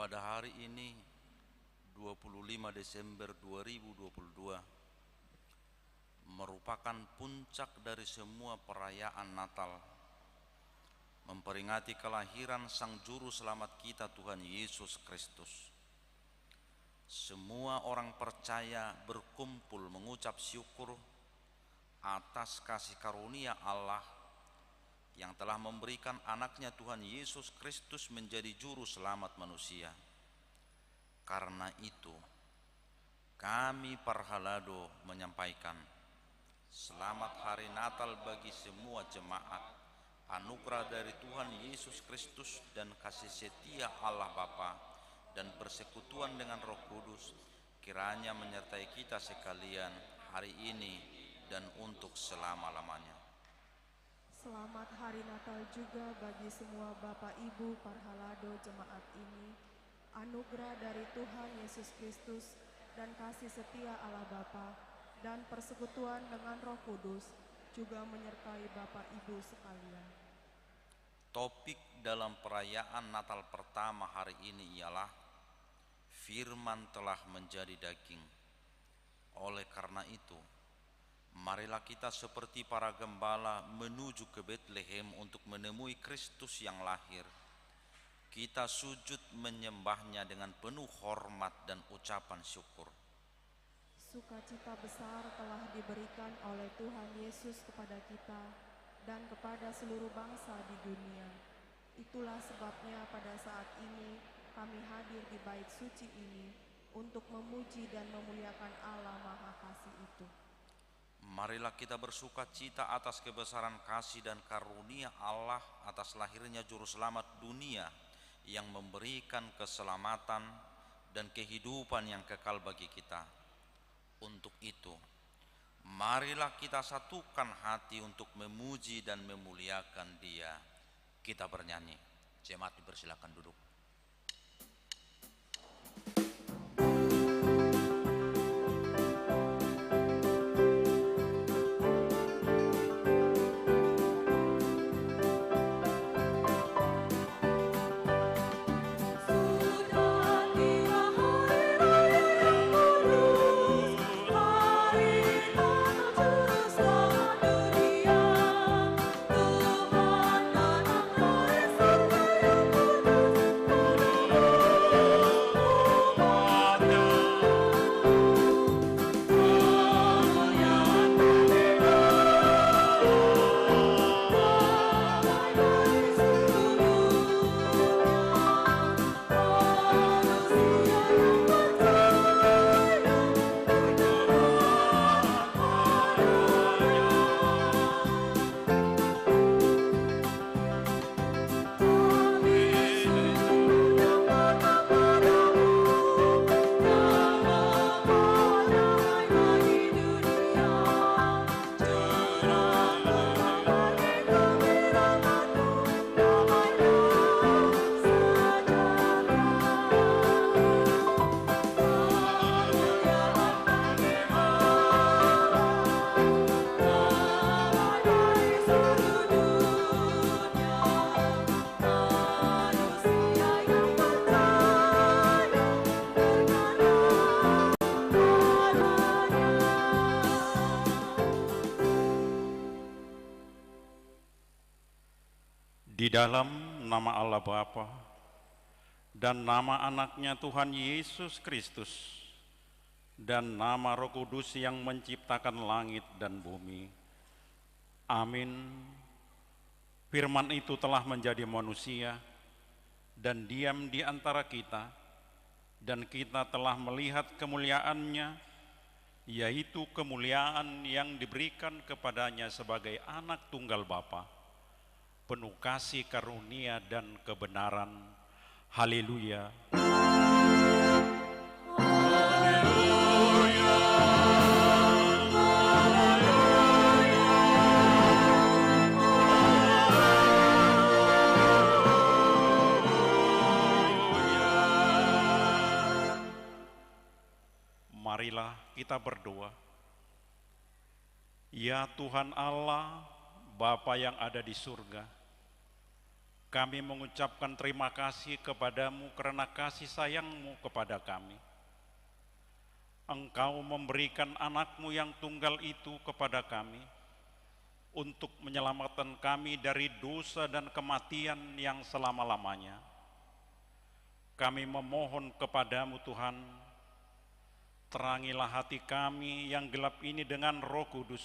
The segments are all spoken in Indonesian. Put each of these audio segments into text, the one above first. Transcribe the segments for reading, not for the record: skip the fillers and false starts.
Pada hari ini 25 Desember 2022 merupakan puncak dari semua perayaan Natal, memperingati kelahiran Sang Juru Selamat kita Tuhan Yesus Kristus. Semua orang percaya berkumpul mengucap syukur atas kasih karunia Allah yang telah memberikan anaknya Tuhan Yesus Kristus menjadi juru selamat manusia. Karena itu, kami Parhalado menyampaikan selamat hari Natal bagi semua jemaat. Anugerah dari Tuhan Yesus Kristus dan kasih setia Allah Bapa dan persekutuan dengan Roh Kudus kiranya menyertai kita sekalian hari ini dan untuk selama-lamanya. Selamat Hari Natal juga bagi semua Bapak Ibu Parhalado jemaat ini. Anugerah dari Tuhan Yesus Kristus dan kasih setia Allah Bapa dan persekutuan dengan Roh Kudus juga menyertai Bapak Ibu sekalian. Topik dalam perayaan Natal pertama hari ini ialah Firman telah menjadi daging. Oleh karena itu, marilah kita seperti para gembala menuju ke Betlehem untuk menemui Kristus yang lahir. Kita sujud menyembahnya dengan penuh hormat dan ucapan syukur. Sukacita besar telah diberikan oleh Tuhan Yesus kepada kita dan kepada seluruh bangsa di dunia. Itulah sebabnya pada saat ini kami hadir di bait suci ini untuk memuji dan memuliakan Allah Maha Kasih itu. Marilah kita bersuka cita atas kebesaran kasih dan karunia Allah atas lahirnya Juru Selamat dunia yang memberikan keselamatan dan kehidupan yang kekal bagi kita. Untuk itu, marilah kita satukan hati untuk memuji dan memuliakan Dia. Kita bernyanyi. Jemaat dipersilakan duduk. Di dalam nama Allah Bapa dan nama anaknya Tuhan Yesus Kristus dan nama Roh Kudus yang menciptakan langit dan bumi. Amin. Firman itu telah menjadi manusia dan diam di antara kita, dan kita telah melihat kemuliaannya, yaitu kemuliaan yang diberikan kepadanya sebagai anak tunggal Bapa, penuh kasih karunia dan kebenaran. Haleluya. Marilah kita berdoa. Ya Tuhan Allah, Bapa yang ada di surga, Kami mengucapkan terima kasih kepadamu karena kasih sayangmu kepada kami. Engkau memberikan anakmu yang tunggal itu kepada kami untuk menyelamatkan kami dari dosa dan kematian yang selama-lamanya. Kami memohon kepadamu Tuhan, terangilah hati kami yang gelap ini dengan Roh Kudus.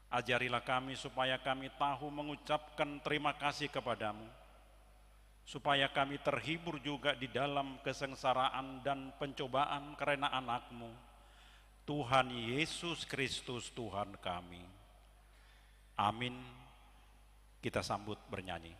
Ajarilah kami supaya kami tahu mengucapkan terima kasih kepadamu, supaya kami terhibur juga di dalam kesengsaraan dan pencobaan karena anakmu, Tuhan Yesus Kristus Tuhan kami. Amin. Kita sambut bernyanyi.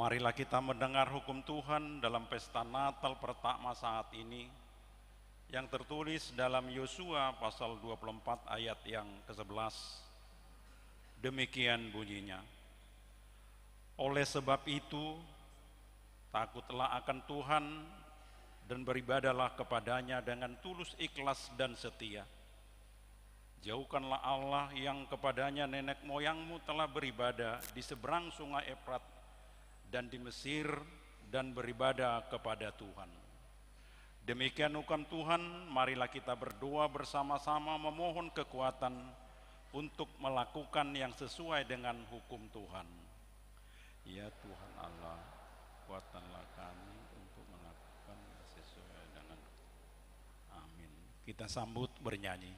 Marilah kita mendengar hukum Tuhan dalam pesta Natal pertama saat ini yang tertulis dalam Yosua pasal 24 ayat yang ke-11. Demikian bunyinya. Oleh sebab itu, takutlah akan Tuhan dan beribadahlah kepadanya dengan tulus ikhlas dan setia. Jauhkanlah Allah yang kepadanya nenek moyangmu telah beribadah di seberang sungai Efrat dan di Mesir dan beribadah kepada Tuhan. Demikian hukum Tuhan, marilah kita berdoa bersama-sama memohon kekuatan untuk melakukan yang sesuai dengan hukum Tuhan. Ya Tuhan Allah, kuatkanlah kami untuk melakukan yang sesuai dengan. Amin. Kita sambut bernyanyi.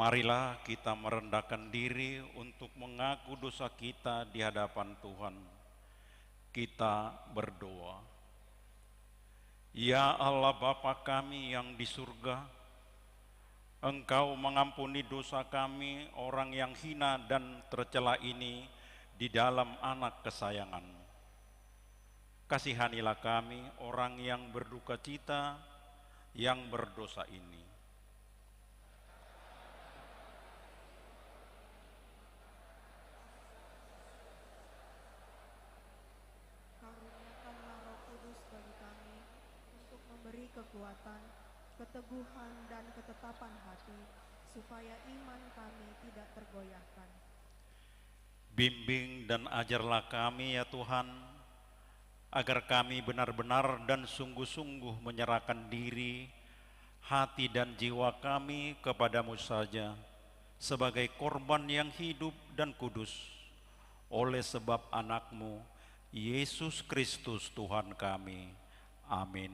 Marilah kita merendahkan diri untuk mengaku dosa kita di hadapan Tuhan. Kita berdoa. Ya Allah Bapa kami yang di surga, Engkau mengampuni dosa kami orang yang hina dan tercela ini di dalam anak kesayangan. Kasihanilah kami orang yang berduka cita, yang berdosa ini. Karuniakanlah Roh Kudus bagi kami untuk memberi kekuatan, keteguhan, dan ketetapan hati, supaya iman kami tidak tergoyahkan. Bimbing dan ajarlah kami ya Tuhan, agar kami benar-benar dan sungguh-sungguh menyerahkan diri, hati dan jiwa kami kepadamu saja, sebagai korban yang hidup dan kudus, oleh sebab anakmu, Yesus Kristus Tuhan kami. Amin.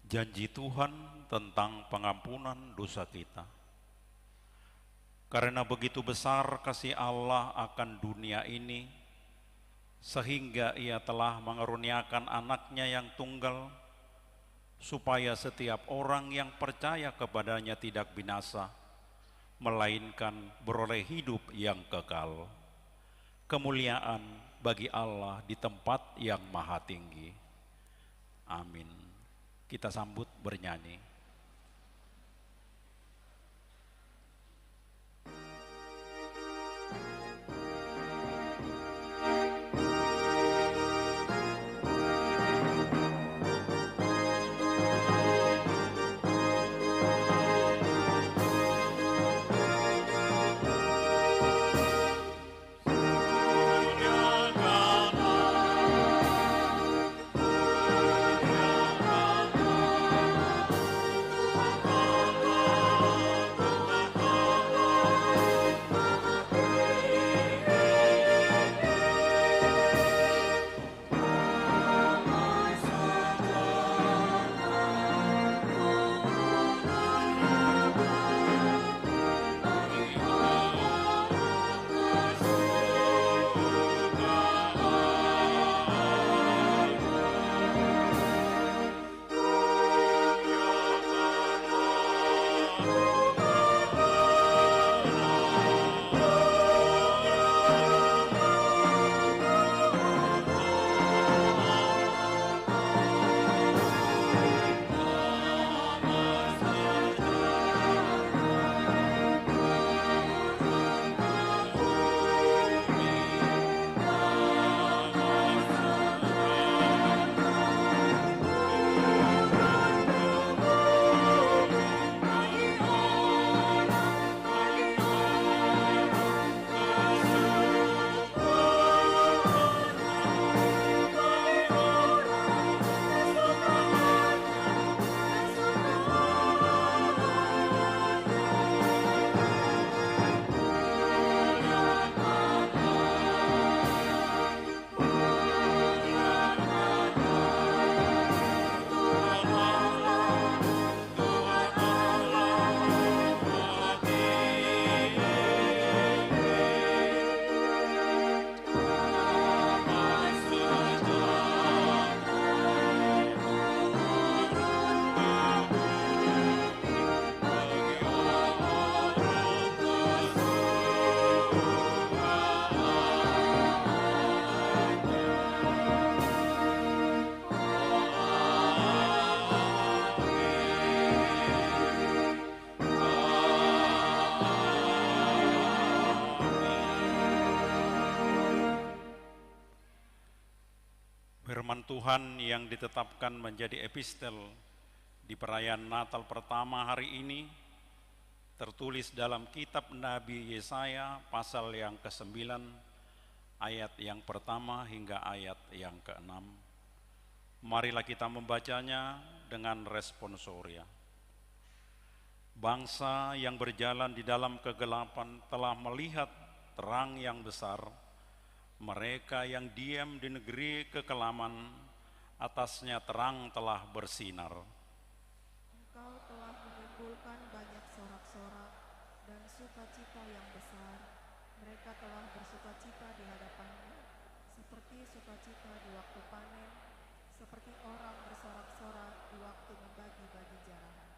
Janji Tuhan tentang pengampunan dosa kita. Karena begitu besar kasih Allah akan dunia ini, sehingga Ia telah mengaruniakan anaknya yang tunggal, supaya setiap orang yang percaya kepadanya tidak binasa, melainkan beroleh hidup yang kekal. Kemuliaan bagi Allah di tempat yang maha tinggi. Amin. Kita sambut bernyanyi. Firman Tuhan yang ditetapkan menjadi epistel di perayaan Natal pertama hari ini tertulis dalam kitab Nabi Yesaya pasal yang ke-9 ayat yang pertama hingga ayat yang ke-6. Marilah kita membacanya dengan responsoria. Bangsa yang berjalan di dalam kegelapan telah melihat terang yang besar. Mereka yang diam di negeri kekelaman, atasnya terang telah bersinar. Engkau telah menimbulkan banyak sorak-sorak dan sukacita yang besar. Mereka telah bersukacita di hadapanmu, seperti sukacita di waktu panen, seperti orang bersorak-sorak di waktu membagi-bagi jarahan.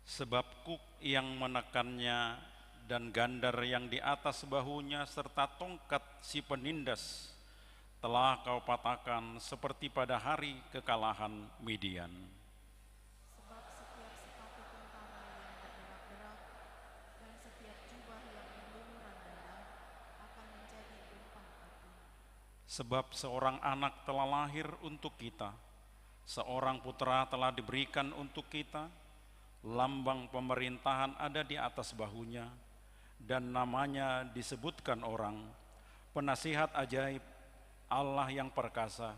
Sebab kuk yang menekannya dan gandar yang di atas bahunya serta tongkat si penindas telah kau patahkan seperti pada hari kekalahan Midian. Sebab setiap sepatu tentara yang berderak-derak dan setiap jubah yang berlumuran darah akan menjadi tumpah api. Sebab seorang anak telah lahir untuk kita, seorang putra telah diberikan untuk kita, lambang pemerintahan ada di atas bahunya, dan namanya disebutkan orang, Penasihat ajaib, Allah yang perkasa,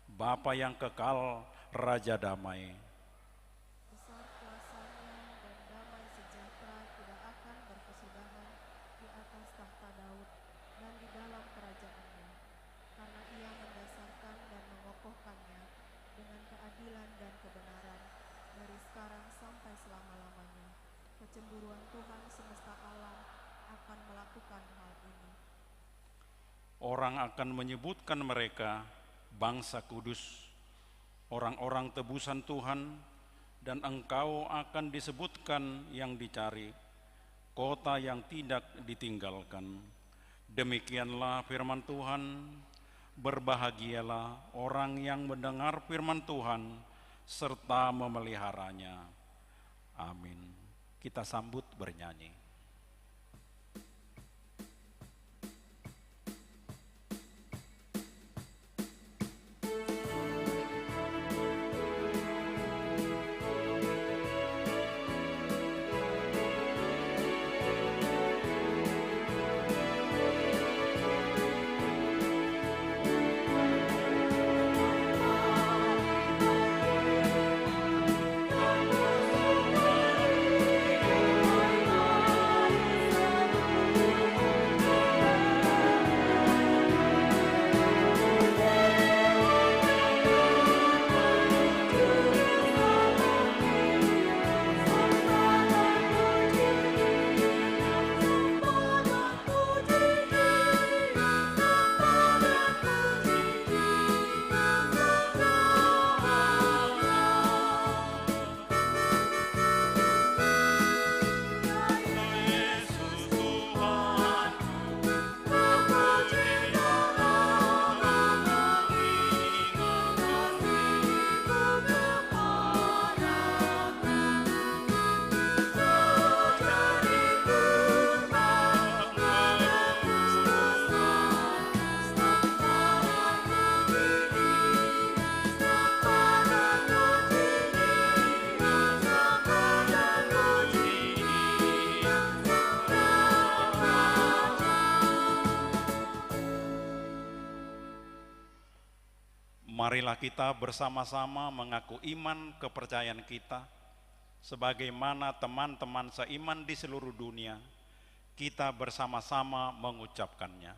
Bapa yang kekal, Raja damai. Besar kuasanya dan damai sejahtera tidak akan berkesudahan di atas tahta Daud dan di dalam kerajaannya, karena ia mendasarkan dan mengokohkannya dengan keadilan dan kebenaran dari sekarang sampai selama-lamanya. Kecemburuan Tuhan semesta alam akan melakukan hal ini. Orang akan menyebutkan mereka bangsa kudus, orang-orang tebusan Tuhan, dan engkau akan disebutkan yang dicari, kota yang tidak ditinggalkan. Demikianlah firman Tuhan, berbahagialah orang yang mendengar firman Tuhan serta memeliharanya. Amin. Kita sambut bernyanyi. Marilah kita bersama-sama mengaku iman kepercayaan kita, sebagaimana teman-teman seiman di seluruh dunia, kita bersama-sama mengucapkannya.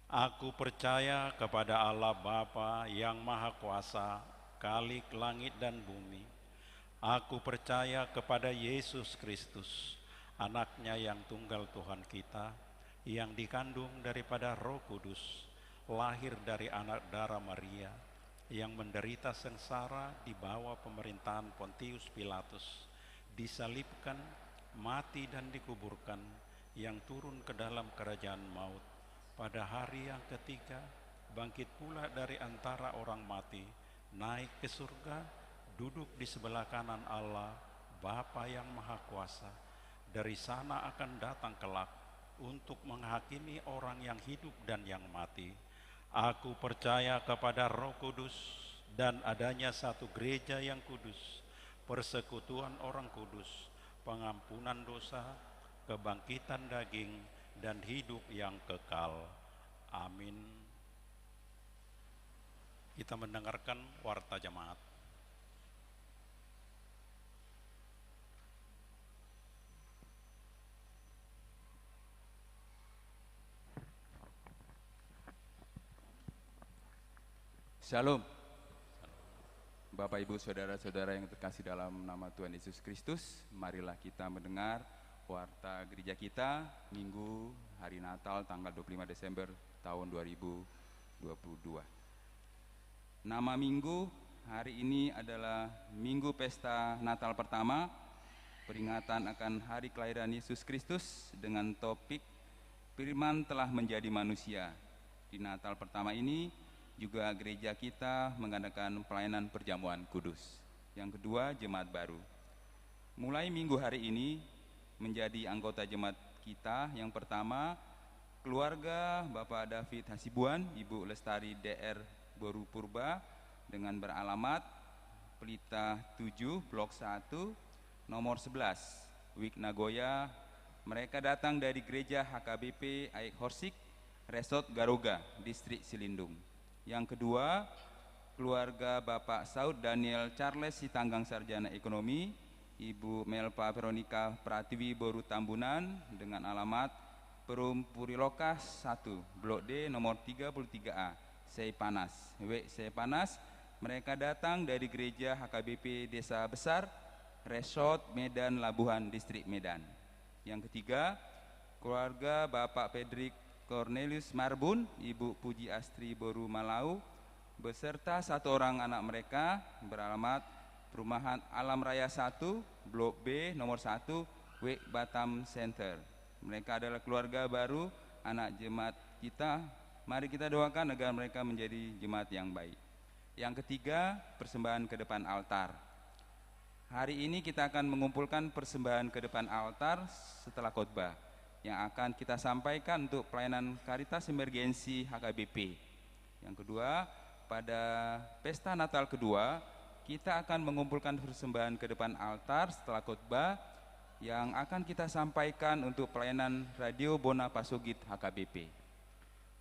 Aku percaya kepada Allah Bapa yang Maha Kuasa, Khalik langit dan bumi. Aku percaya kepada Yesus Kristus, anaknya yang tunggal Tuhan kita, yang dikandung daripada Roh Kudus, lahir dari anak darah Maria, yang menderita sengsara di bawah pemerintahan Pontius Pilatus, disalibkan, mati dan dikuburkan, yang turun ke dalam kerajaan maut. Pada hari yang ketiga, bangkit pula dari antara orang mati, naik ke surga, duduk di sebelah kanan Allah, Bapa yang Maha Kuasa. Dari sana akan datang kelak untuk menghakimi orang yang hidup dan yang mati. Aku percaya kepada Roh Kudus dan adanya satu gereja yang kudus, persekutuan orang kudus, pengampunan dosa, kebangkitan daging, dan hidup yang kekal. Amin. Kita mendengarkan warta jemaat. Shalom. Bapak, Ibu, Saudara-saudara yang terkasih dalam nama Tuhan Yesus Kristus, marilah kita mendengar warta gereja kita Minggu hari Natal tanggal 25 Desember tahun 2022. Nama minggu hari ini adalah Minggu Pesta Natal pertama, peringatan akan hari kelahiran Yesus Kristus dengan topik Firman telah menjadi manusia. Di Natal pertama ini juga gereja kita mengadakan pelayanan perjamuan kudus. Yang kedua, jemaat baru. Mulai minggu hari ini menjadi anggota jemaat kita. Yang pertama, keluarga Bapak David Hasibuan, Ibu Lestari DR Boru Purba dengan beralamat Pelita 7, Blok 1, nomor 11, Wik Nagoya. Mereka datang dari gereja HKBP Aik Horsik, Resort Garuga, Distrik Silindung. Yang kedua, keluarga Bapak Saud Daniel Charles Sitanggang Sarjana Ekonomi, Ibu Melpa Veronica Pratiwi Boru Tambunan dengan alamat Perum Purilokas 1, Blok D nomor 33A, Seipanas, W Seipanas. Mereka datang dari gereja HKBP Desa Besar, Resort Medan Labuhan, Distrik Medan. Yang ketiga, keluarga Bapak Pedrik Cornelius Marbun, Ibu Puji Astri Boru Malau, beserta satu orang anak mereka beralamat Perumahan Alam Raya 1, Blok B, nomor 1, W Batam Center. Mereka adalah keluarga baru anak jemaat kita. Mari kita doakan agar mereka menjadi jemaat yang baik. Yang ketiga, persembahan ke depan altar. Hari ini kita akan mengumpulkan persembahan ke depan altar setelah khotbah yang akan kita sampaikan untuk pelayanan Karitas Emergensi HKBP. Yang kedua, pada pesta Natal kedua, kita akan mengumpulkan persembahan ke depan altar setelah khotbah yang akan kita sampaikan untuk pelayanan Radio Bona Pasugit HKBP.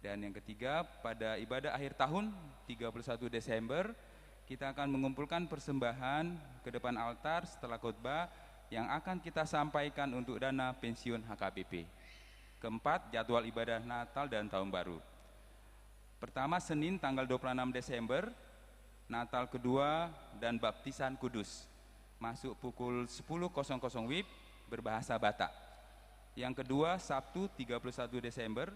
Dan yang ketiga, pada ibadah akhir tahun 31 Desember, kita akan mengumpulkan persembahan ke depan altar setelah khotbah yang akan kita sampaikan untuk dana pensiun HKBP. Keempat, jadwal ibadah Natal dan Tahun Baru. Pertama, Senin tanggal 26 Desember, Natal kedua dan baptisan kudus. Masuk pukul 10.00 WIB berbahasa Batak. Yang kedua, Sabtu 31 Desember,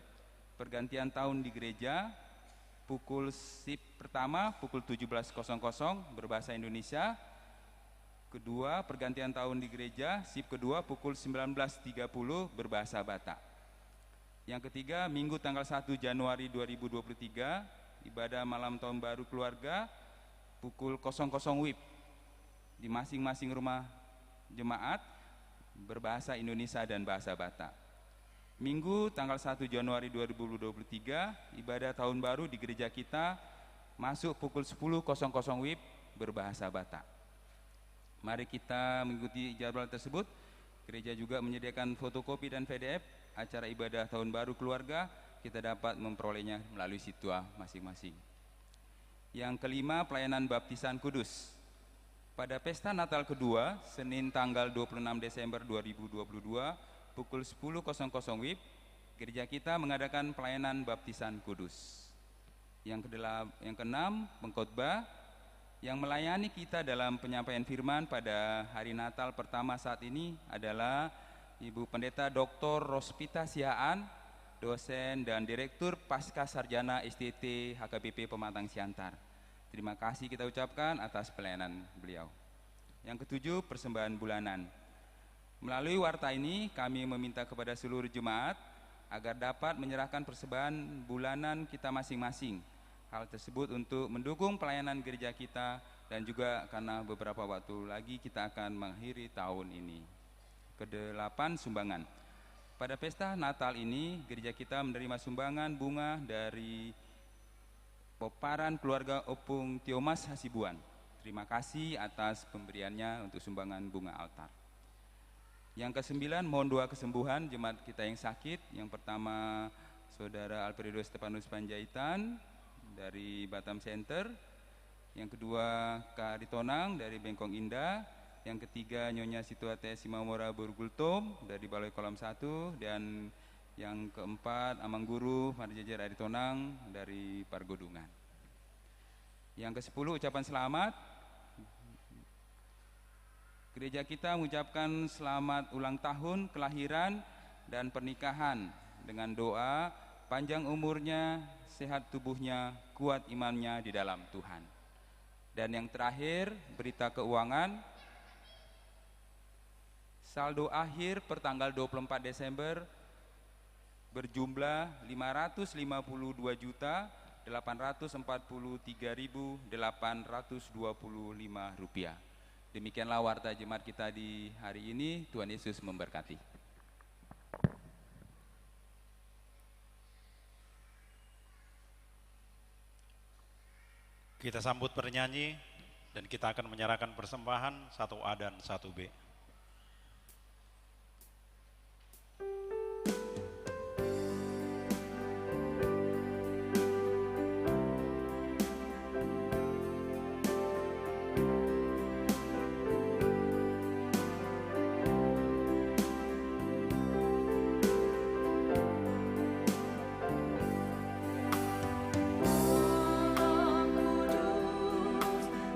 pergantian tahun di gereja, pukul sip pertama pukul 17.00 berbahasa Indonesia. Kedua, pergantian tahun di gereja, sip kedua pukul 19.30 berbahasa Batak. Yang ketiga, Minggu tanggal 1 Januari 2023, ibadah malam tahun baru keluarga, pukul 00 WIB di masing-masing rumah jemaat berbahasa Indonesia dan bahasa Batak. Minggu tanggal 1 Januari 2023, ibadah tahun baru di gereja kita masuk pukul 10.00 WIB berbahasa Batak. Mari kita mengikuti jadwal tersebut. Gereja juga menyediakan fotokopi dan PDF acara ibadah tahun baru keluarga. Kita dapat memperolehnya melalui situa masing-masing. Yang kelima, pelayanan baptisan kudus. Pada pesta Natal kedua, Senin tanggal 26 Desember 2022, pukul 10.00 WIB, gereja kita mengadakan pelayanan baptisan kudus. Yang keenam, pengkhotbah yang melayani kita dalam penyampaian firman pada hari Natal pertama saat ini adalah Ibu Pendeta Dr. Rospita Sihaan, dosen dan Direktur Pasca Sarjana STT HKBP Pematang Siantar. Terima kasih kita ucapkan atas pelayanan beliau. Yang ketujuh, persembahan bulanan. Melalui warta ini kami meminta kepada seluruh jemaat agar dapat menyerahkan persembahan bulanan kita masing-masing. Hal tersebut untuk mendukung pelayanan gereja kita dan juga karena beberapa waktu lagi kita akan mengakhiri tahun ini. Kedelapan, sumbangan. Pada pesta Natal ini gereja kita menerima sumbangan bunga dari Peparan keluarga Opung Tiomas Hasibuan. Terima kasih atas pemberiannya untuk sumbangan bunga altar. Yang ke-9, mohon doa kesembuhan jemaat kita yang sakit. Yang pertama, Saudara Alfredo Stefanus Panjaitan dari Batam Center. Yang kedua, Kak Ritonang dari Bengkong Indah. Yang ketiga, Nyonya Situate Simamora Burgultom dari Balai Kolam 1. Dan yang keempat, Amang Guru Marjajar Aritonang dari Pargodungan. Yang ke-10, ucapan selamat. Gereja kita mengucapkan selamat ulang tahun, kelahiran, dan pernikahan dengan doa panjang umurnya, sehat tubuhnya, kuat imannya di dalam Tuhan. Dan yang terakhir, berita keuangan. Saldo akhir per tanggal 24 Desember berjumlah Rp554.825.825. Demikianlah warta jemaat kita di hari ini. Tuhan Yesus memberkati. Kita sambut bernyanyi dan kita akan menyerahkan persembahan 1A dan 1B.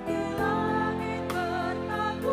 Di langit bertabur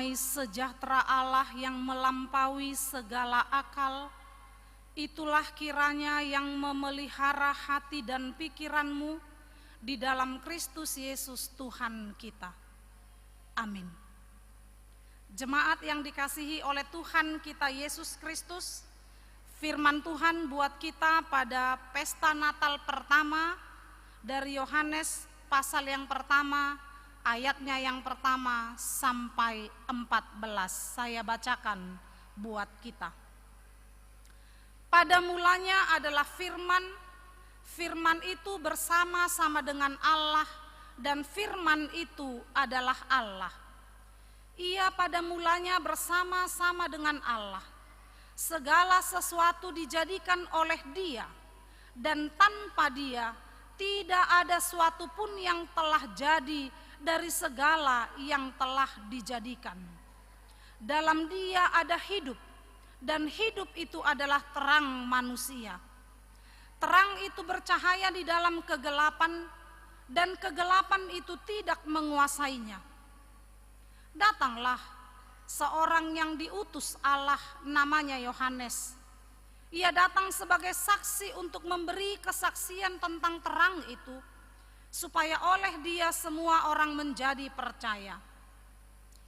damai sejahtera Allah yang melampaui segala akal, itulah kiranya yang memelihara hati dan pikiranmu di dalam Kristus Yesus Tuhan kita. Amin. Jemaat yang dikasihi oleh Tuhan kita Yesus Kristus, firman Tuhan buat kita pada pesta Natal pertama dari Yohanes pasal yang pertama, ayatnya yang pertama sampai 14. Saya bacakan buat kita. Pada mulanya adalah firman, firman itu bersama-sama dengan Allah, dan firman itu adalah Allah. Ia pada mulanya bersama-sama dengan Allah. Segala sesuatu dijadikan oleh Dia, dan tanpa Dia tidak ada suatu pun yang telah jadi dari segala yang telah dijadikan. Dalam Dia ada hidup, dan hidup itu adalah terang manusia. Terang itu bercahaya di dalam kegelapan, dan kegelapan itu tidak menguasainya. Datanglah seorang yang diutus Allah, namanya Yohanes. Ia datang sebagai saksi untuk memberi kesaksian tentang terang itu, supaya oleh Dia semua orang menjadi percaya.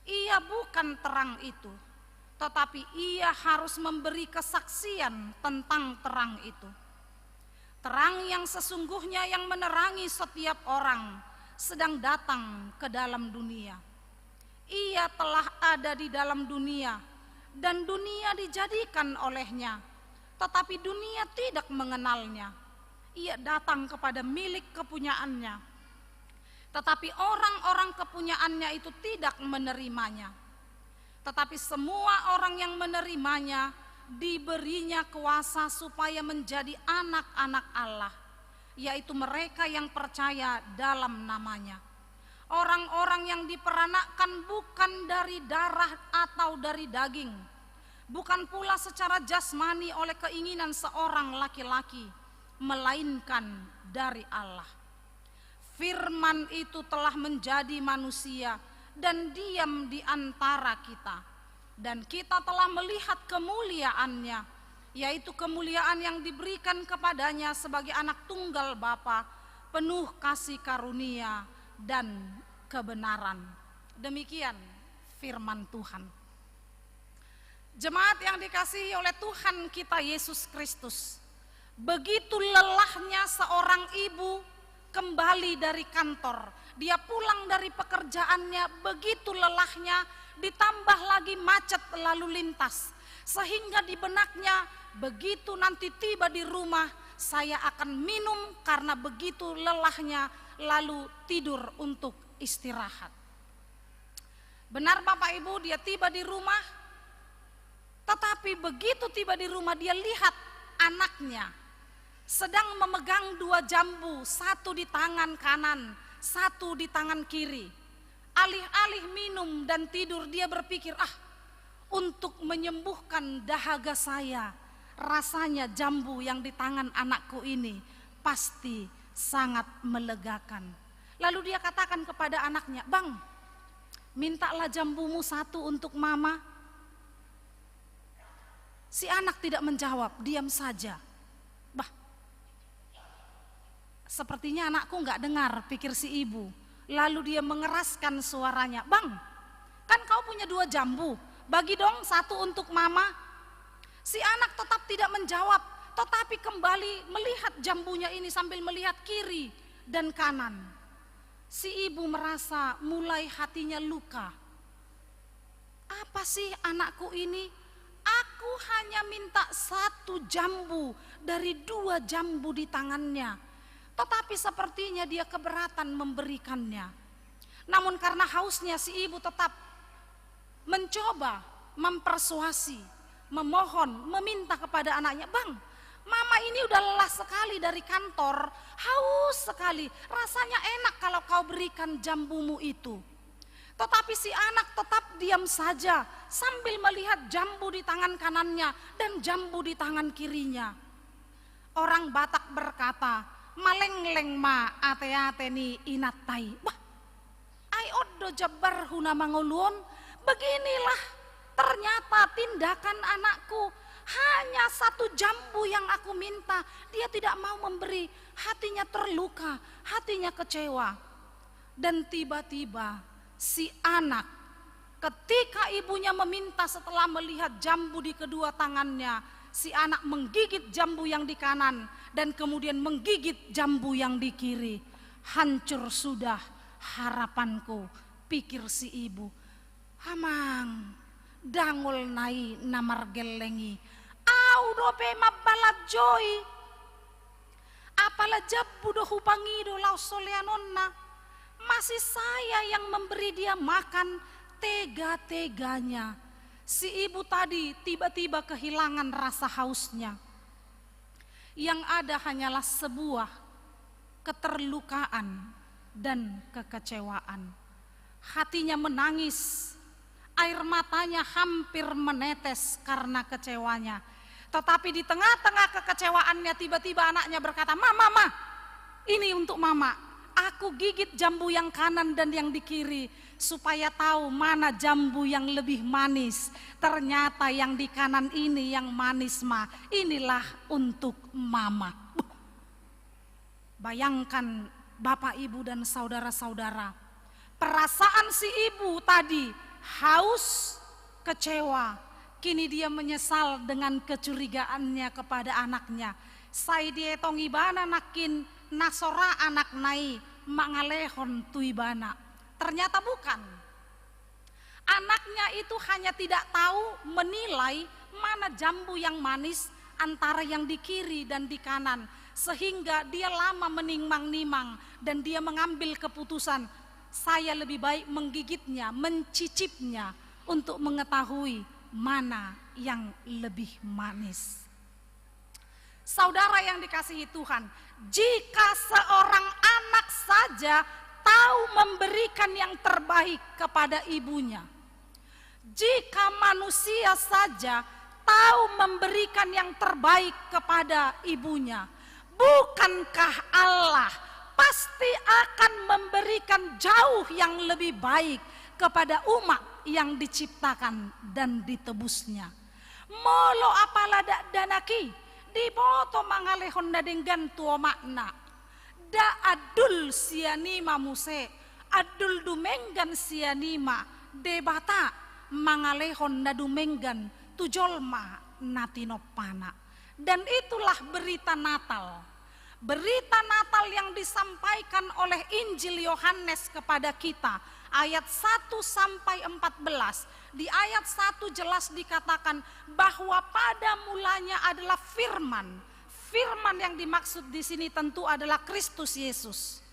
Ia bukan terang itu, tetapi Ia harus memberi kesaksian tentang terang itu. Terang yang sesungguhnya yang menerangi setiap orang sedang datang ke dalam dunia. Ia telah ada di dalam dunia, dan dunia dijadikan olehnya, tetapi dunia tidak mengenalnya. Ia datang kepada milik kepunyaannya, tetapi orang-orang kepunyaannya itu tidak menerimanya. Tetapi semua orang yang menerimanya diberinya kuasa supaya menjadi anak-anak Allah, yaitu mereka yang percaya dalam namanya. Orang-orang yang diperanakkan bukan dari darah atau dari daging, bukan pula secara jasmani oleh keinginan seorang laki-laki, melainkan dari Allah. Firman itu telah menjadi manusia dan diam di antara kita, dan kita telah melihat kemuliaannya, yaitu kemuliaan yang diberikan kepadanya sebagai anak tunggal Bapa, penuh kasih karunia dan kebenaran. Demikian firman Tuhan. Jemaat yang dikasihi oleh Tuhan kita Yesus Kristus, begitu lelahnya seorang ibu kembali dari kantor, dia pulang dari pekerjaannya, begitu lelahnya, ditambah lagi macet lalu lintas, sehingga di benaknya begitu nanti tiba di rumah, saya akan minum karena begitu lelahnya, lalu tidur untuk istirahat. Benar Bapak Ibu, dia tiba di rumah, tetapi begitu tiba di rumah dia lihat anaknya sedang memegang 2 jambu, satu di tangan kanan, satu di tangan kiri. Alih-alih minum dan tidur, dia berpikir, untuk menyembuhkan dahaga saya, rasanya jambu yang di tangan anakku ini pasti sangat melegakan. Lalu dia katakan kepada anaknya, "Bang, mintalah jambumu satu untuk mama." Si anak tidak menjawab, diam saja. Sepertinya anakku nggak dengar, pikir si ibu. Lalu dia mengeraskan suaranya, "Bang, kan kau punya 2 jambu, bagi dong satu untuk mama." Si anak tetap tidak menjawab, tetapi kembali melihat jambunya ini sambil melihat kiri dan kanan. Si ibu merasa mulai hatinya luka. Apa sih anakku ini? Aku hanya minta 1 jambu dari 2 jambu di tangannya, tetapi sepertinya dia keberatan memberikannya. Namun karena hausnya, si ibu tetap mencoba mempersuasi, memohon, meminta kepada anaknya, "Bang, mama ini udah lelah sekali dari kantor, haus sekali, rasanya enak kalau kau berikan jambumu itu." Tetapi si anak tetap diam saja sambil melihat jambu di tangan kanannya dan jambu di tangan kirinya. Orang Batak berkata, "Malengleng ma ate-ate ni inatai." Wah, ai oddo jabar huna mangulun, Beginilah ternyata tindakan anakku. Hanya 1 jambu yang aku minta, dia tidak mau memberi. Hatinya terluka, hatinya kecewa. Dan tiba-tiba si anak, ketika ibunya meminta setelah melihat jambu di kedua tangannya, si anak menggigit jambu yang di kanan dan kemudian menggigit jambu yang di kiri. Hancur sudah harapanku, pikir si ibu. Hamang dangol nai namar gelengi au dope mabalat joy apala jabbu do hupangi do lau soleanonna. Masih saya yang memberi dia makan tega-teganya. Si ibu tadi tiba-tiba kehilangan rasa hausnya. Yang ada hanyalah sebuah keterlukaan dan kekecewaan. Hatinya menangis, air matanya hampir menetes karena kecewanya. Tetapi di tengah-tengah kekecewaannya tiba-tiba anaknya berkata, Mama, ini untuk mama. Aku gigit jambu yang kanan dan yang di kiri supaya tahu mana jambu yang lebih manis. Ternyata yang di kanan ini yang manis mah. Inilah untuk mama. Bayangkan Bapak, Ibu dan saudara-saudara, perasaan si ibu tadi haus, kecewa. Kini dia menyesal dengan kecurigaannya kepada anaknya. Sai dia tongibana nakin nasora anak nai mangalehon tuibana. Ternyata bukan. Anaknya itu hanya tidak tahu menilai mana jambu yang manis antara yang di kiri dan di kanan. Sehingga dia lama menimang-nimang dan dia mengambil keputusan, saya lebih baik menggigitnya, mencicipnya untuk mengetahui mana yang lebih manis. Saudara yang dikasihi Tuhan, jika seorang anak saja tahu memberikan yang terbaik kepada ibunya, jika manusia saja tahu memberikan yang terbaik kepada ibunya, bukankah Allah pasti akan memberikan jauh yang lebih baik kepada umat yang diciptakan dan ditebusnya. Molo apala danaki di boto mangalehon dadenggan tua makna da adul sianima muse adul dumenggan sianima debata mangalehon dadumenggan tujolma natinopana. Dan itulah berita Natal. Berita Natal yang disampaikan oleh Injil Yohanes kepada kita. Ayat 1 sampai 14. Di ayat 1 jelas dikatakan bahwa pada mulanya adalah firman. Firman yang dimaksud di sini tentu adalah Kristus Yesus.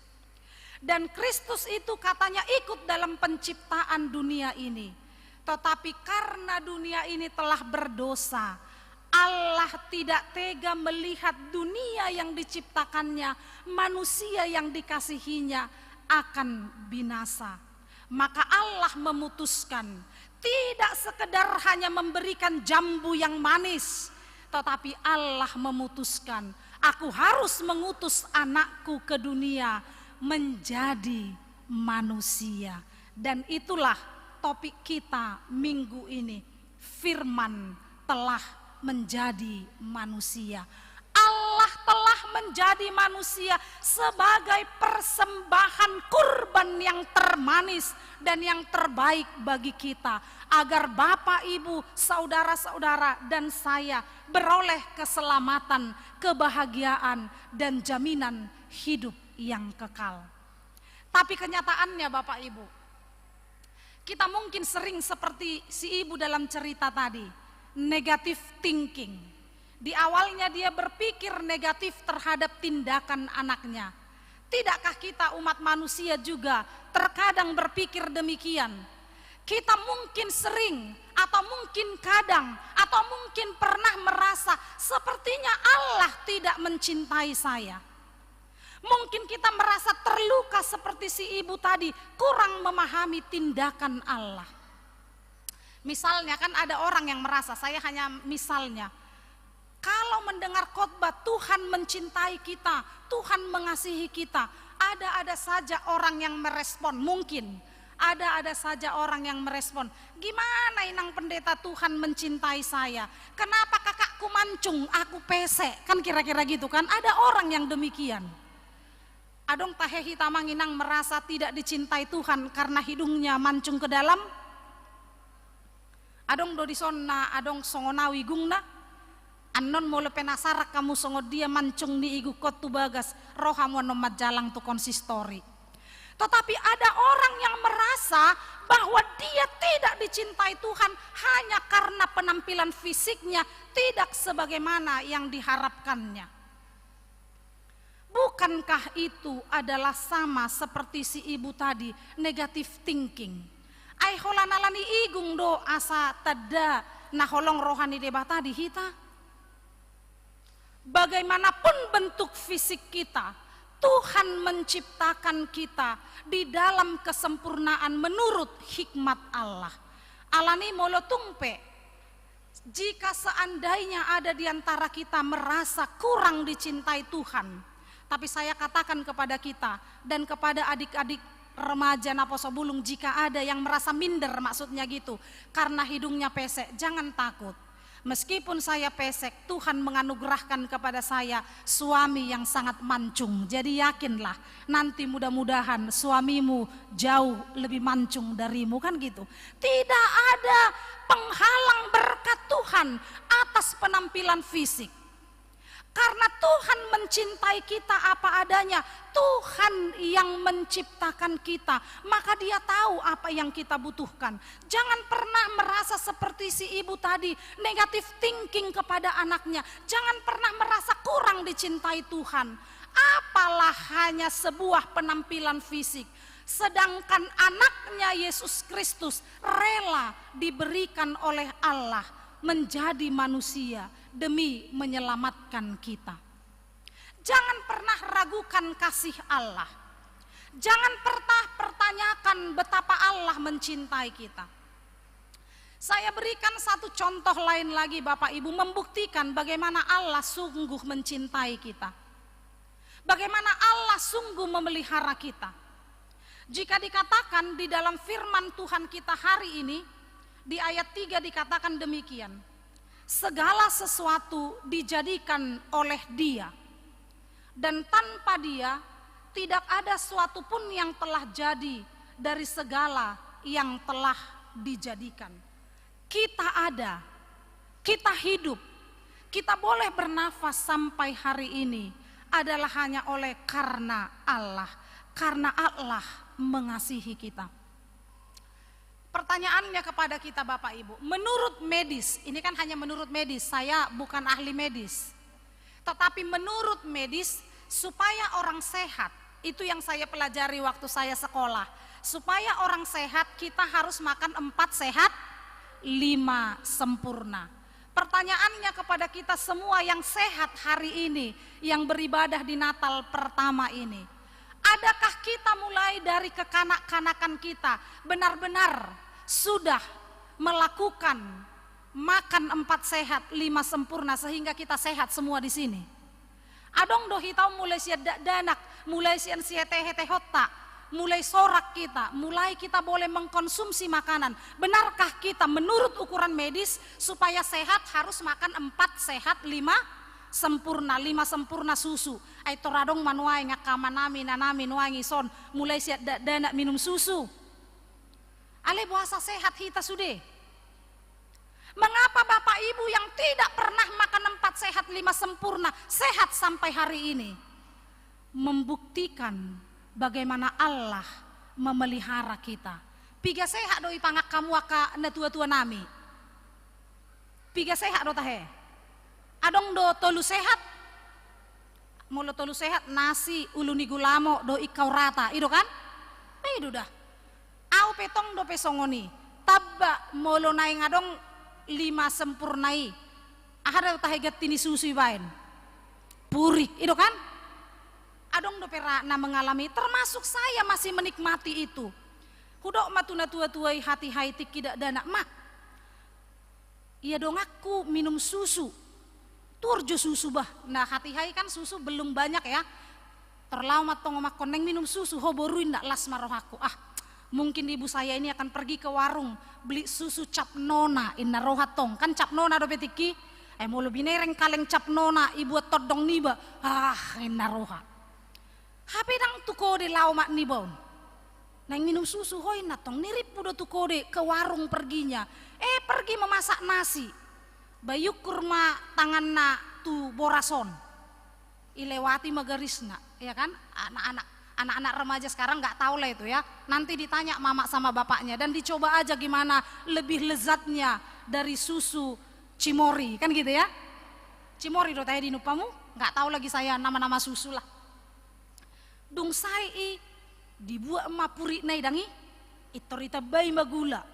Dan Kristus itu katanya ikut dalam penciptaan dunia ini. Tetapi karena dunia ini telah berdosa, Allah tidak tega melihat dunia yang diciptakannya, manusia yang dikasihinya akan binasa. Maka Allah memutuskan tidak sekedar hanya memberikan jambu yang manis, tetapi Allah memutuskan, aku harus mengutus anakku ke dunia menjadi manusia. Dan itulah topik kita minggu ini, firman telah menjadi manusia. Allah telah menjadi manusia sebagai persembahan kurban yang termanis dan yang terbaik bagi kita, agar Bapak, Ibu, saudara-saudara dan saya beroleh keselamatan, kebahagiaan dan jaminan hidup yang kekal. Tapi kenyataannya Bapak, Ibu, kita mungkin sering seperti si ibu dalam cerita tadi, negative thinking. Di awalnya dia berpikir negatif terhadap tindakan anaknya. Tidakkah kita umat manusia juga terkadang berpikir demikian? Kita mungkin sering atau mungkin kadang atau mungkin pernah merasa sepertinya Allah tidak mencintai saya. Mungkin kita merasa terluka seperti si ibu tadi, kurang memahami tindakan Allah. Misalnya kan ada orang yang merasa, saya hanya misalnya, kalau mendengar khotbah Tuhan mencintai kita, Tuhan mengasihi kita, ada saja orang yang merespon, mungkin ada saja orang yang merespon, gimana inang pendeta Tuhan mencintai saya, kenapa kakakku mancung, aku pesek, kan kira-kira gitu kan, ada orang yang demikian. Adong tahehi tamang inang merasa tidak dicintai Tuhan karena hidungnya mancung ke dalam. Adong do disonna, adong songonawi gungna. Anon mole penasarak kamu songo dia mancung di igu kotu bagas, rohamu nomat jalang tu konsistori. Tetapi ada orang yang merasa bahwa dia tidak dicintai Tuhan hanya karena penampilan fisiknya tidak sebagaimana yang diharapkannya. Bukankah itu adalah sama seperti si ibu tadi, negative thinking? Ai holanalani igung do asa tada naholong rohani deba tadi hita. Bagaimanapun bentuk fisik kita, Tuhan menciptakan kita di dalam kesempurnaan menurut hikmat Allah. Alani molo tungpe, jika seandainya ada di antara kita merasa kurang dicintai Tuhan, tapi saya katakan kepada kita dan kepada adik-adik remaja Naposo Bulung, jika ada yang merasa minder maksudnya gitu karena hidungnya pesek, jangan takut. Meskipun saya pesek, Tuhan menganugerahkan kepada saya suami yang sangat mancung. Jadi yakinlah, nanti mudah-mudahan suamimu jauh lebih mancung darimu, kan gitu. Tidak ada penghalang berkat Tuhan atas penampilan fisik. Karena Tuhan mencintai kita apa adanya, Tuhan yang menciptakan kita, maka Dia tahu apa yang kita butuhkan. Jangan pernah merasa seperti si ibu tadi, negative thinking kepada anaknya. Jangan pernah merasa kurang dicintai Tuhan. Apalah hanya sebuah penampilan fisik. Sedangkan anaknya Yesus Kristus rela diberikan oleh Allah menjadi manusia demi menyelamatkan kita. Jangan pernah ragukan kasih Allah. Jangan pernah pertanyakan betapa Allah mencintai kita. Saya berikan satu contoh lain lagi Bapak Ibu, membuktikan bagaimana Allah sungguh mencintai kita. Bagaimana Allah sungguh memelihara kita. Jika dikatakan di dalam firman Tuhan kita hari ini, di ayat 3 dikatakan demikian. Segala sesuatu dijadikan oleh Dia, dan tanpa Dia tidak ada suatu pun yang telah jadi dari segala yang telah dijadikan. Kita ada, kita hidup, kita boleh bernafas sampai hari ini adalah hanya oleh karena Allah mengasihi kita. Pertanyaannya kepada kita Bapak Ibu, menurut medis, ini kan hanya menurut medis, saya bukan ahli medis. Tetapi menurut medis, supaya orang sehat, itu yang saya pelajari waktu saya sekolah. Supaya orang sehat, kita harus makan 4 sehat, 5 sempurna. Pertanyaannya kepada kita semua yang sehat hari ini, yang beribadah di Natal pertama ini. Adakah kita mulai dari kekanak-kanakan kita benar-benar sudah melakukan makan 4 sehat 5 sempurna sehingga kita sehat semua di sini? Adong do hitau mulai sia danak, mulai sia teh hota, mulai sorak kita, mulai kita boleh mengkonsumsi makanan. Benarkah kita menurut ukuran medis supaya sehat harus makan 4 sehat 5 sempurna, 5 sempurna susu? Ai toradong manuai ngakamanami nanami nuangi son mulai sia danak minum susu. Ale puasa sehat hita sude. Mengapa Bapak Ibu yang tidak pernah makan 4 sehat 5 sempurna sehat sampai hari ini? Membuktikan bagaimana Allah memelihara kita. Piga sehat doi pangak kamu aka na tua-tua nami. Piga sehat do tahe. Adong do tolu sehat. Molo tolu sehat nasi uluni gulamo do ikau rata. Itu kan? Itu dah. Au petong do pesongoni. Tabba molo naing adong 5 sempurnai. Ahada tahegat tini susu bain. Purik, itu kan? Adong do perana mengalami, termasuk saya masih menikmati itu. Hudok matuna tua-tuai hati haitik tidak dana mak. Iya dong aku minum susu. Turjo susu bah. Nah hati hai kan susu belum banyak ya. Terlalu matong mak koneng minum susu hoboruin ndak las maroh aku. Mungkin ibu saya ini akan pergi ke warung beli susu cap nona inna rohatong. Kan cap nona do petiki. Mau lebih nereng kaleng cap nona ibu todong niba. Inna roha. Hape dang tu kode lau mak nibaun. Nang minum susu hoi natong nirip udah tu kode ke warung perginya. Pergi memasak nasi. Bayu kurma tangan na tu borason. Ilewati magarisna, ya kan? Anak-anak remaja sekarang nggak tahu lah itu ya. Nanti ditanya mama sama bapaknya dan dicoba aja gimana lebih lezatnya dari susu Cimori, kan gitu ya? Cimori do tanya di nupamu, nggak tahu lagi saya nama-nama susu lah. Dung sai dibuat emak puri nai dangi, itorita bayi magula,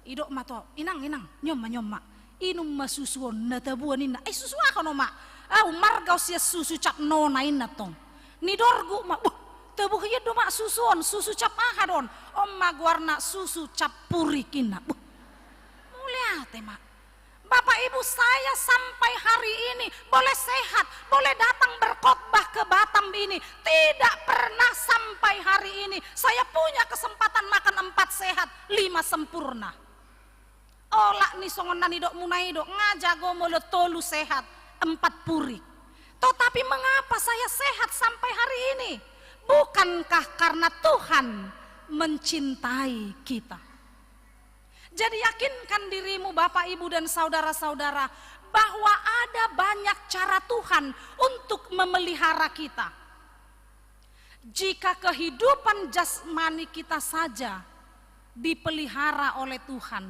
idok mato, inang nyoma, inum ma susuon natabuan ina, susu apa no mak? Margau sia susu cap nona ina tong, nidorgu mak, tebuh ya do mak susuon, susu cap aha don, mak warna susu cap puri kina, mulia tema. Bapak Ibu, saya sampai hari ini boleh sehat, boleh datang berkhotbah ke Batam ini. Tidak pernah sampai hari ini saya punya kesempatan makan 4 sehat, 5 sempurna. Olak nih songonan idok munai idok ngajago molo tolu sehat, 4 puri. Tetapi mengapa saya sehat sampai hari ini? Bukankah karena Tuhan mencintai kita? Jadi yakinkan dirimu Bapak Ibu dan saudara-saudara bahwa ada banyak cara Tuhan untuk memelihara kita. Jika kehidupan jasmani kita saja dipelihara oleh Tuhan,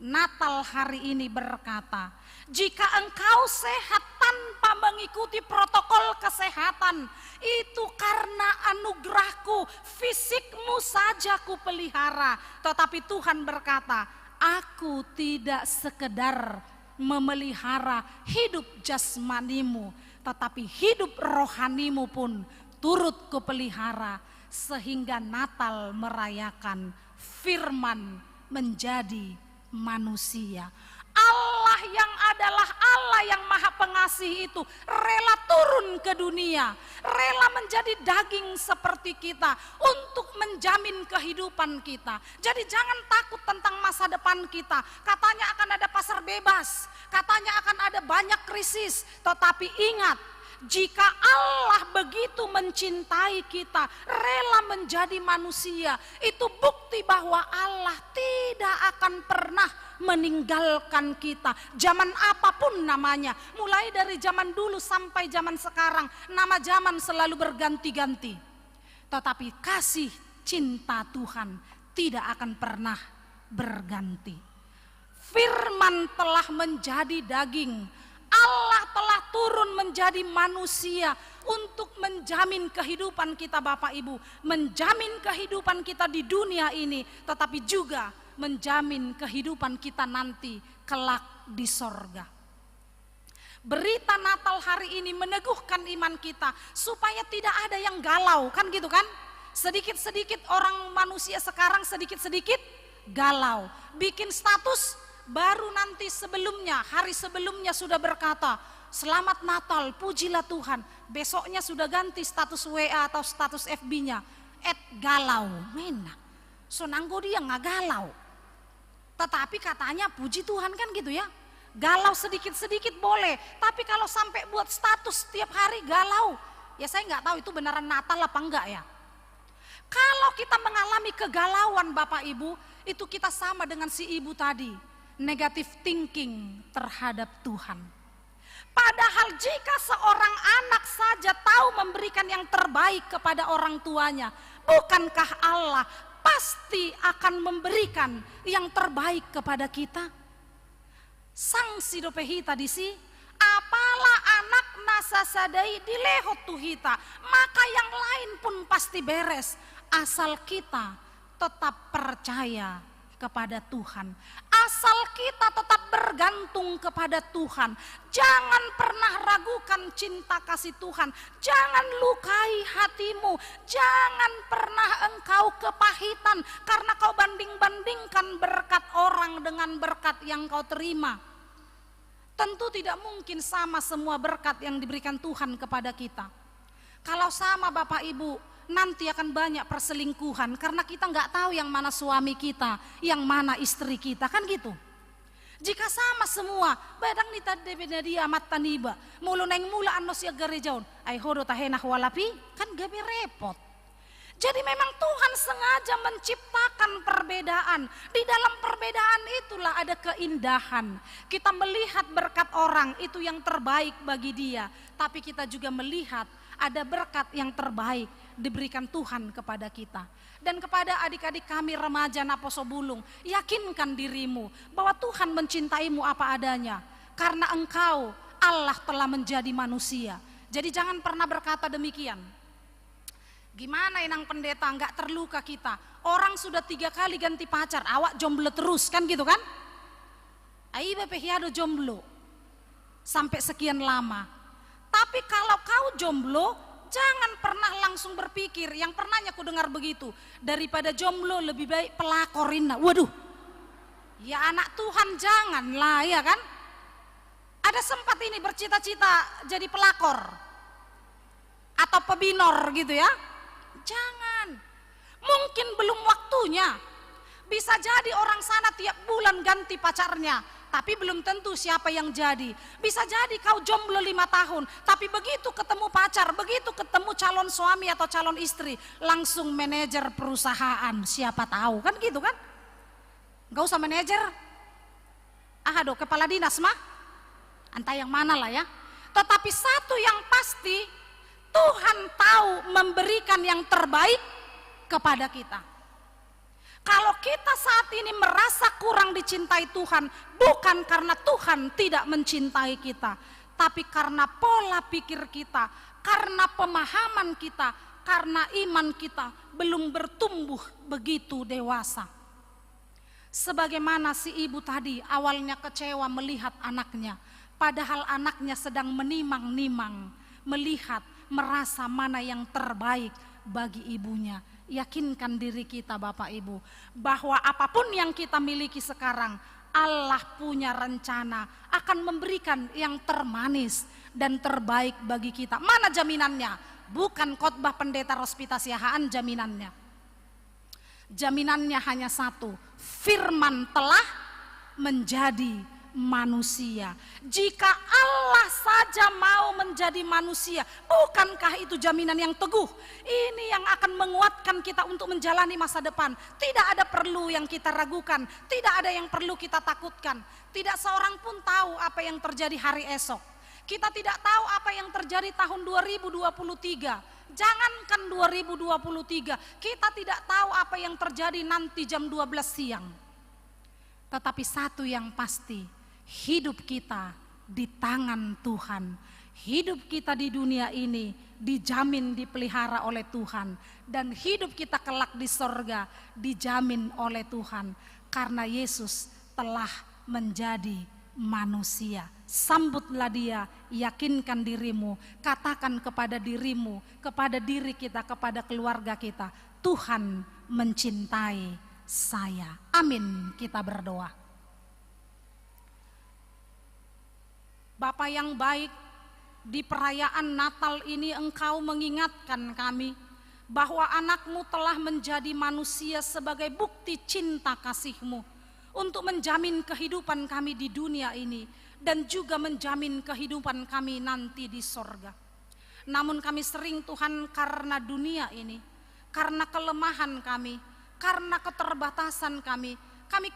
Natal hari ini berkata, jika engkau sehat tanpa mengikuti protokol kesehatan, itu karena anugerahku, fisikmu saja kupelihara. Tetapi Tuhan berkata, aku tidak sekedar memelihara hidup jasmanimu, tetapi hidup rohanimu pun turut kupelihara, sehingga Natal merayakan firman menjadi manusia. Allah yang adalah Allah yang maha pengasih itu rela turun ke dunia, rela menjadi daging seperti kita untuk menjamin kehidupan kita. Jadi jangan takut tentang masa depan kita. Katanya akan ada pasar bebas, katanya akan ada banyak krisis, tetapi ingat, jika Allah begitu mencintai kita, rela menjadi manusia, itu bukti bahwa Allah tidak akan pernah meninggalkan kita. Zaman apapun namanya, mulai dari zaman dulu sampai zaman sekarang, nama zaman selalu berganti-ganti. Tetapi kasih cinta Tuhan tidak akan pernah berganti. Firman telah menjadi daging, Allah telah turun menjadi manusia untuk menjamin kehidupan kita Bapak Ibu, menjamin kehidupan kita di dunia ini, tetapi juga menjamin kehidupan kita nanti kelak di sorga. Berita Natal hari ini meneguhkan iman kita supaya tidak ada yang galau, kan gitu kan? Sedikit-sedikit orang manusia sekarang sedikit-sedikit galau, bikin status baru nanti sebelumnya, hari sebelumnya sudah berkata selamat Natal, pujilah Tuhan. Besoknya sudah ganti status WA atau status FB-nya @galau. Menak, so nanggo dia nggak galau. Tetapi katanya puji Tuhan kan gitu ya. Galau sedikit-sedikit boleh, tapi kalau sampai buat status setiap hari galau, ya saya nggak tahu itu beneran Natal apa enggak ya. Kalau kita mengalami kegalauan Bapak Ibu, itu kita sama dengan si ibu tadi, negative thinking terhadap Tuhan. Padahal jika seorang anak saja tahu memberikan yang terbaik kepada orang tuanya, bukankah Allah pasti akan memberikan yang terbaik kepada kita? Sang sidopehita disi, apalah anak nasasadai dilehot tuhita, maka yang lain pun pasti beres, asal kita tetap percaya kepada Tuhan, asal kita tetap bergantung kepada Tuhan. Jangan pernah ragukan cinta kasih Tuhan, jangan lukai hatimu, jangan pernah engkau kepahitan karena kau banding-bandingkan berkat orang dengan berkat yang kau terima. Tentu tidak mungkin sama semua berkat yang diberikan Tuhan kepada kita. Kalau sama Bapak Ibu, nanti akan banyak perselingkuhan karena kita nggak tahu yang mana suami kita, yang mana istri kita, kan gitu. Jika sama semua, badang nita dia mata niba, mulu neng mula anos ya garejaun, ay hodo tahenah walapi, kan gabe repot. Jadi memang Tuhan sengaja menciptakan perbedaan. Di dalam perbedaan itulah ada keindahan. Kita melihat berkat orang itu yang terbaik bagi dia, tapi kita juga melihat ada berkat yang terbaik diberikan Tuhan kepada kita. Dan kepada adik-adik kami remaja Naposo Bulung, yakinkan dirimu bahwa Tuhan mencintaimu apa adanya. Karena engkau, Allah telah menjadi manusia. Jadi jangan pernah berkata demikian. Gimana inang pendeta, nggak terluka kita. Orang sudah 3 kali ganti pacar, awak jomblo terus, kan gitu kan? Aiba pehiado jomblo sampai sekian lama. Tapi kalau kau jomblo, jangan pernah langsung berpikir, yang pernahnya aku dengar begitu, daripada jomblo lebih baik pelakorin. Waduh, ya anak Tuhan janganlah, ya kan? Ada sempat ini bercita-cita jadi pelakor atau pebinor gitu ya. Jangan, mungkin belum waktunya. Bisa jadi orang sana tiap bulan ganti pacarnya, tapi belum tentu siapa yang jadi. Bisa jadi kau jomblo 5 tahun, tapi begitu ketemu pacar, begitu ketemu calon suami atau calon istri, langsung manajer perusahaan, siapa tahu, kan gitu kan? Gak usah manajer, kepala dinas mah, entah yang mana lah ya. Tetapi satu yang pasti, Tuhan tahu memberikan yang terbaik kepada kita. Kalau kita saat ini merasa kurang dicintai Tuhan, bukan karena Tuhan tidak mencintai kita, tapi karena pola pikir kita, karena pemahaman kita, karena iman kita belum bertumbuh begitu dewasa. Sebagaimana si ibu tadi awalnya kecewa melihat anaknya, padahal anaknya sedang menimang-nimang, melihat, merasa mana yang terbaik bagi ibunya. Yakinkan diri kita Bapak Ibu, bahwa apapun yang kita miliki sekarang, Allah punya rencana akan memberikan yang termanis dan terbaik bagi kita. Mana jaminannya? Bukan khotbah pendeta Rospita Siahaan jaminannya. Jaminannya hanya satu, firman telah menjadi manusia. Jika Allah saja mau menjadi manusia, bukankah itu jaminan yang teguh? Ini yang akan menguatkan kita untuk menjalani masa depan. Tidak ada perlu yang kita ragukan, tidak ada yang perlu kita takutkan. Tidak seorang pun tahu apa yang terjadi hari esok. Kita tidak tahu apa yang terjadi tahun 2023. Jangankan 2023, kita tidak tahu apa yang terjadi nanti jam 12 siang. Tetapi satu yang pasti, hidup kita di tangan Tuhan. Hidup kita di dunia ini dijamin dipelihara oleh Tuhan. Dan hidup kita kelak di sorga dijamin oleh Tuhan. Karena Yesus telah menjadi manusia. Sambutlah dia, yakinkan dirimu, katakan kepada dirimu, kepada diri kita, kepada keluarga kita, Tuhan mencintai saya. Amin, kita berdoa. Bapa yang baik, di perayaan Natal ini Engkau mengingatkan kami bahwa anak-Mu telah menjadi manusia sebagai bukti cinta kasih-Mu untuk menjamin kehidupan kami di dunia ini dan juga menjamin kehidupan kami nanti di sorga. Namun kami sering Tuhan karena dunia ini, karena kelemahan kami, karena keterbatasan kami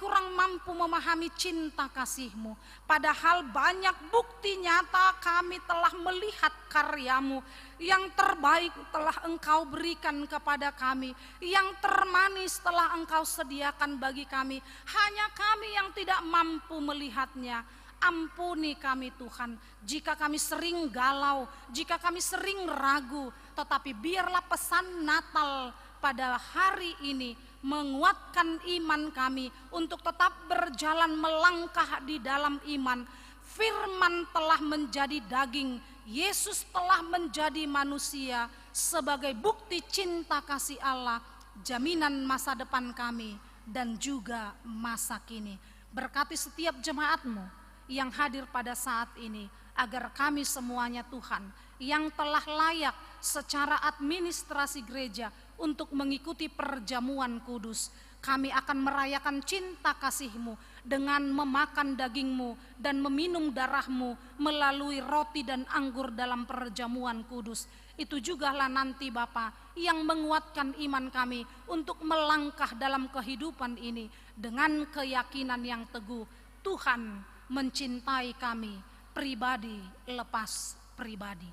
kurang mampu memahami cinta kasih-Mu. Padahal banyak bukti nyata kami telah melihat karya-Mu. Yang terbaik telah Engkau berikan kepada kami. Yang termanis telah Engkau sediakan bagi kami. Hanya kami yang tidak mampu melihatnya. Ampuni kami Tuhan, jika kami sering galau, jika kami sering ragu. Tetapi biarlah pesan Natal pada hari ini menguatkan iman kami untuk tetap berjalan melangkah di dalam iman. Firman telah menjadi daging, Yesus telah menjadi manusia sebagai bukti cinta kasih Allah, jaminan masa depan kami dan juga masa kini. Berkati setiap jemaat-Mu yang hadir pada saat ini, agar kami semuanya Tuhan yang telah layak secara administrasi gereja untuk mengikuti perjamuan kudus. Kami akan merayakan cinta kasih-Mu dengan memakan daging-Mu dan meminum darah-Mu melalui roti dan anggur dalam perjamuan kudus. Itu jugalah nanti Bapa yang menguatkan iman kami untuk melangkah dalam kehidupan ini dengan keyakinan yang teguh. Tuhan mencintai kami pribadi lepas pribadi.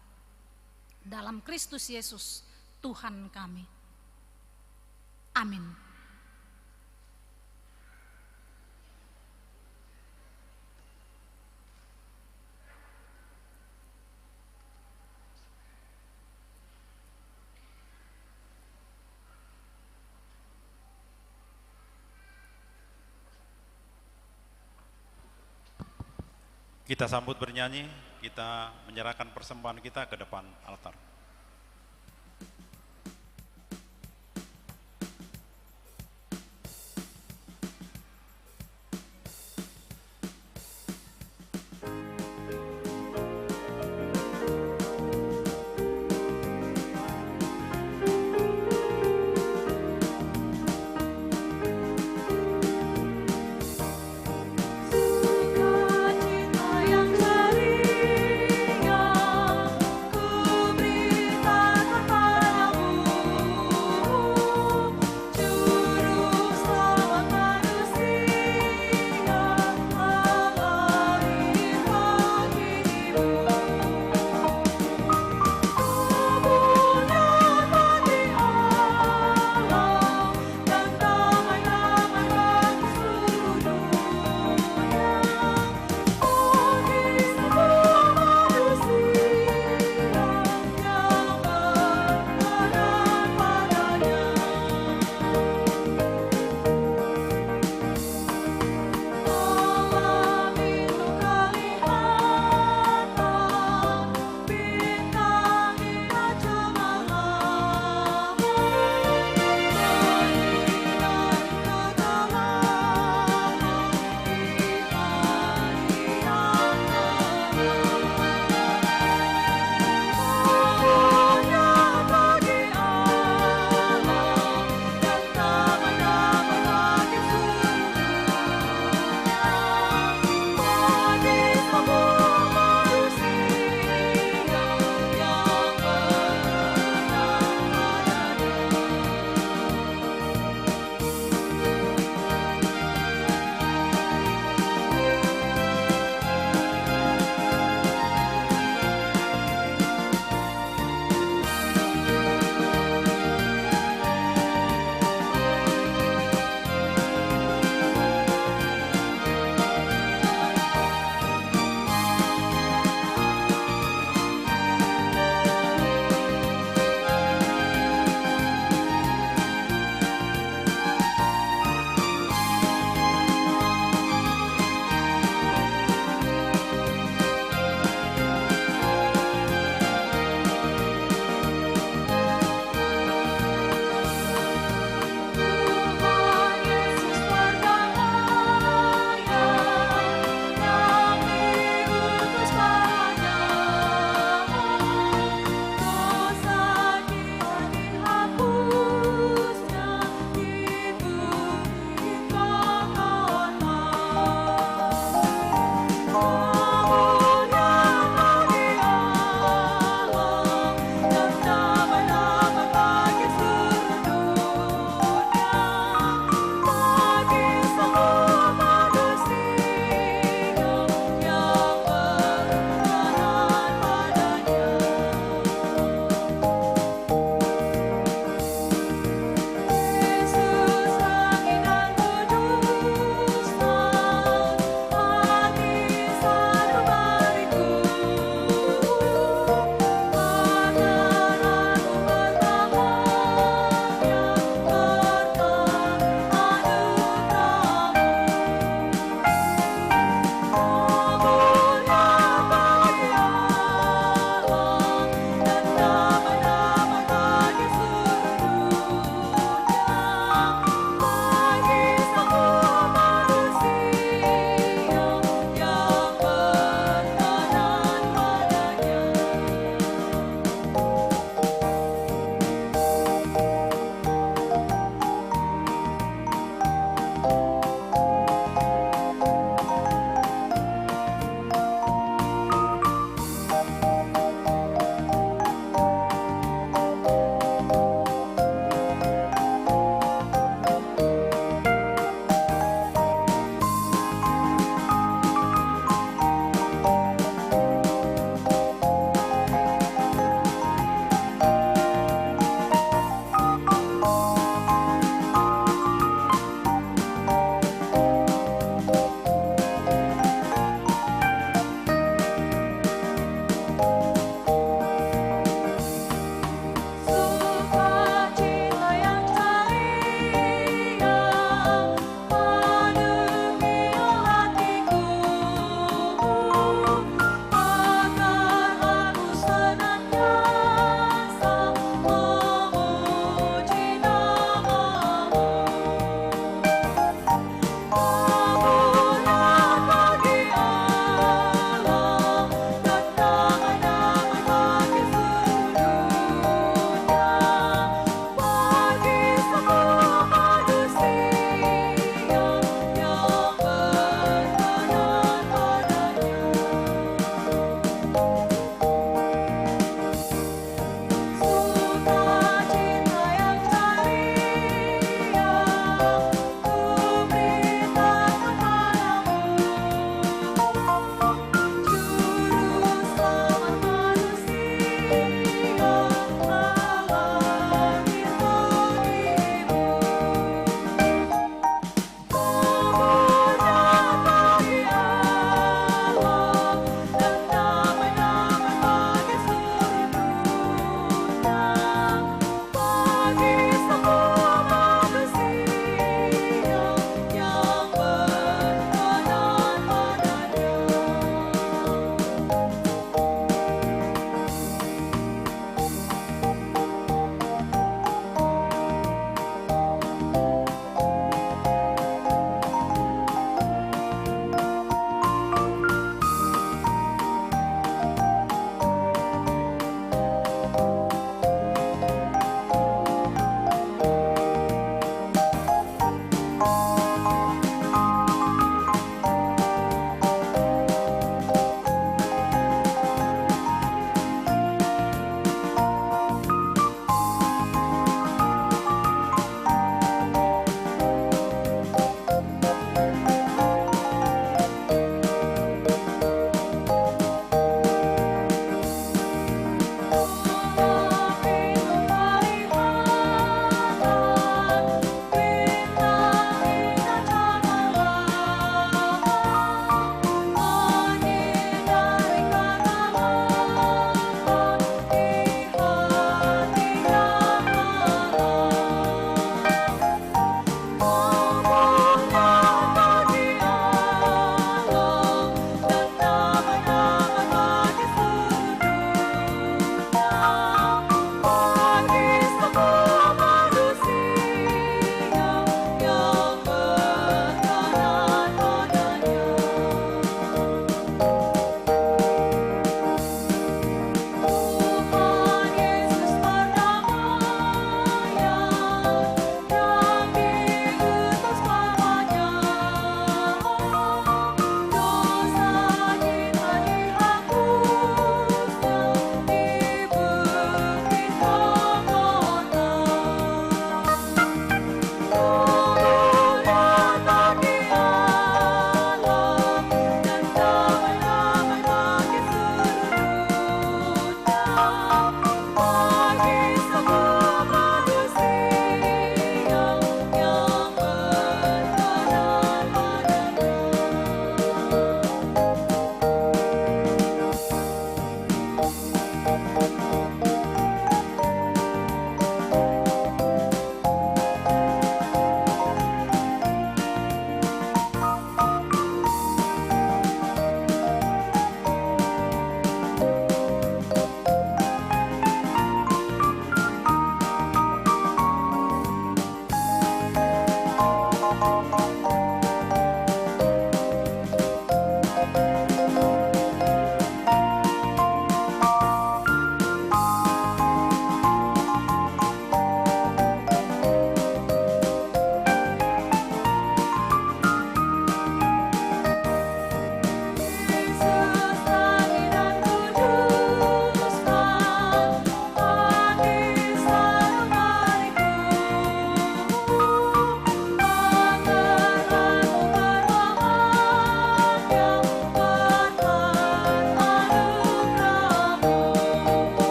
Dalam Kristus Yesus Tuhan kami. Amin. Kita sambut bernyanyi, kita menyerahkan persembahan kita ke depan altar. Sukacita yang ceria, ku beri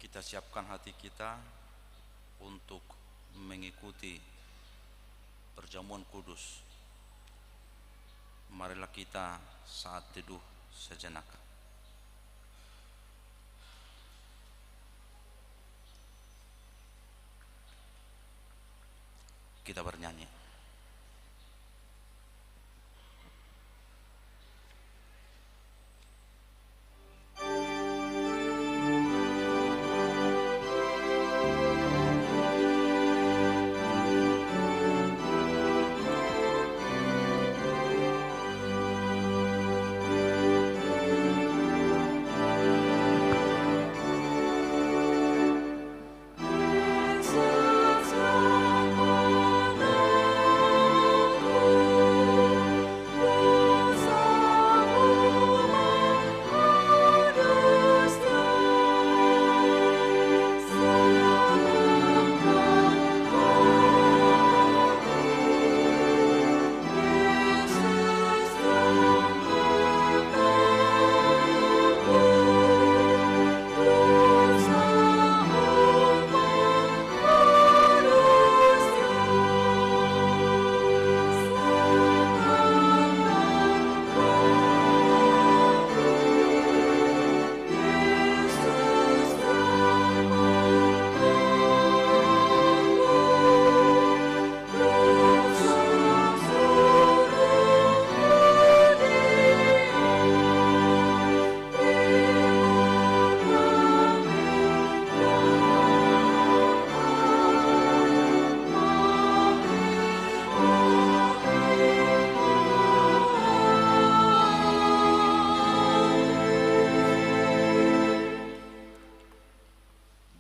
Kita siapkan hati kita untuk mengikuti perjamuan kudus. Marilah kita saat teduh sejenak. Kita bernyanyi.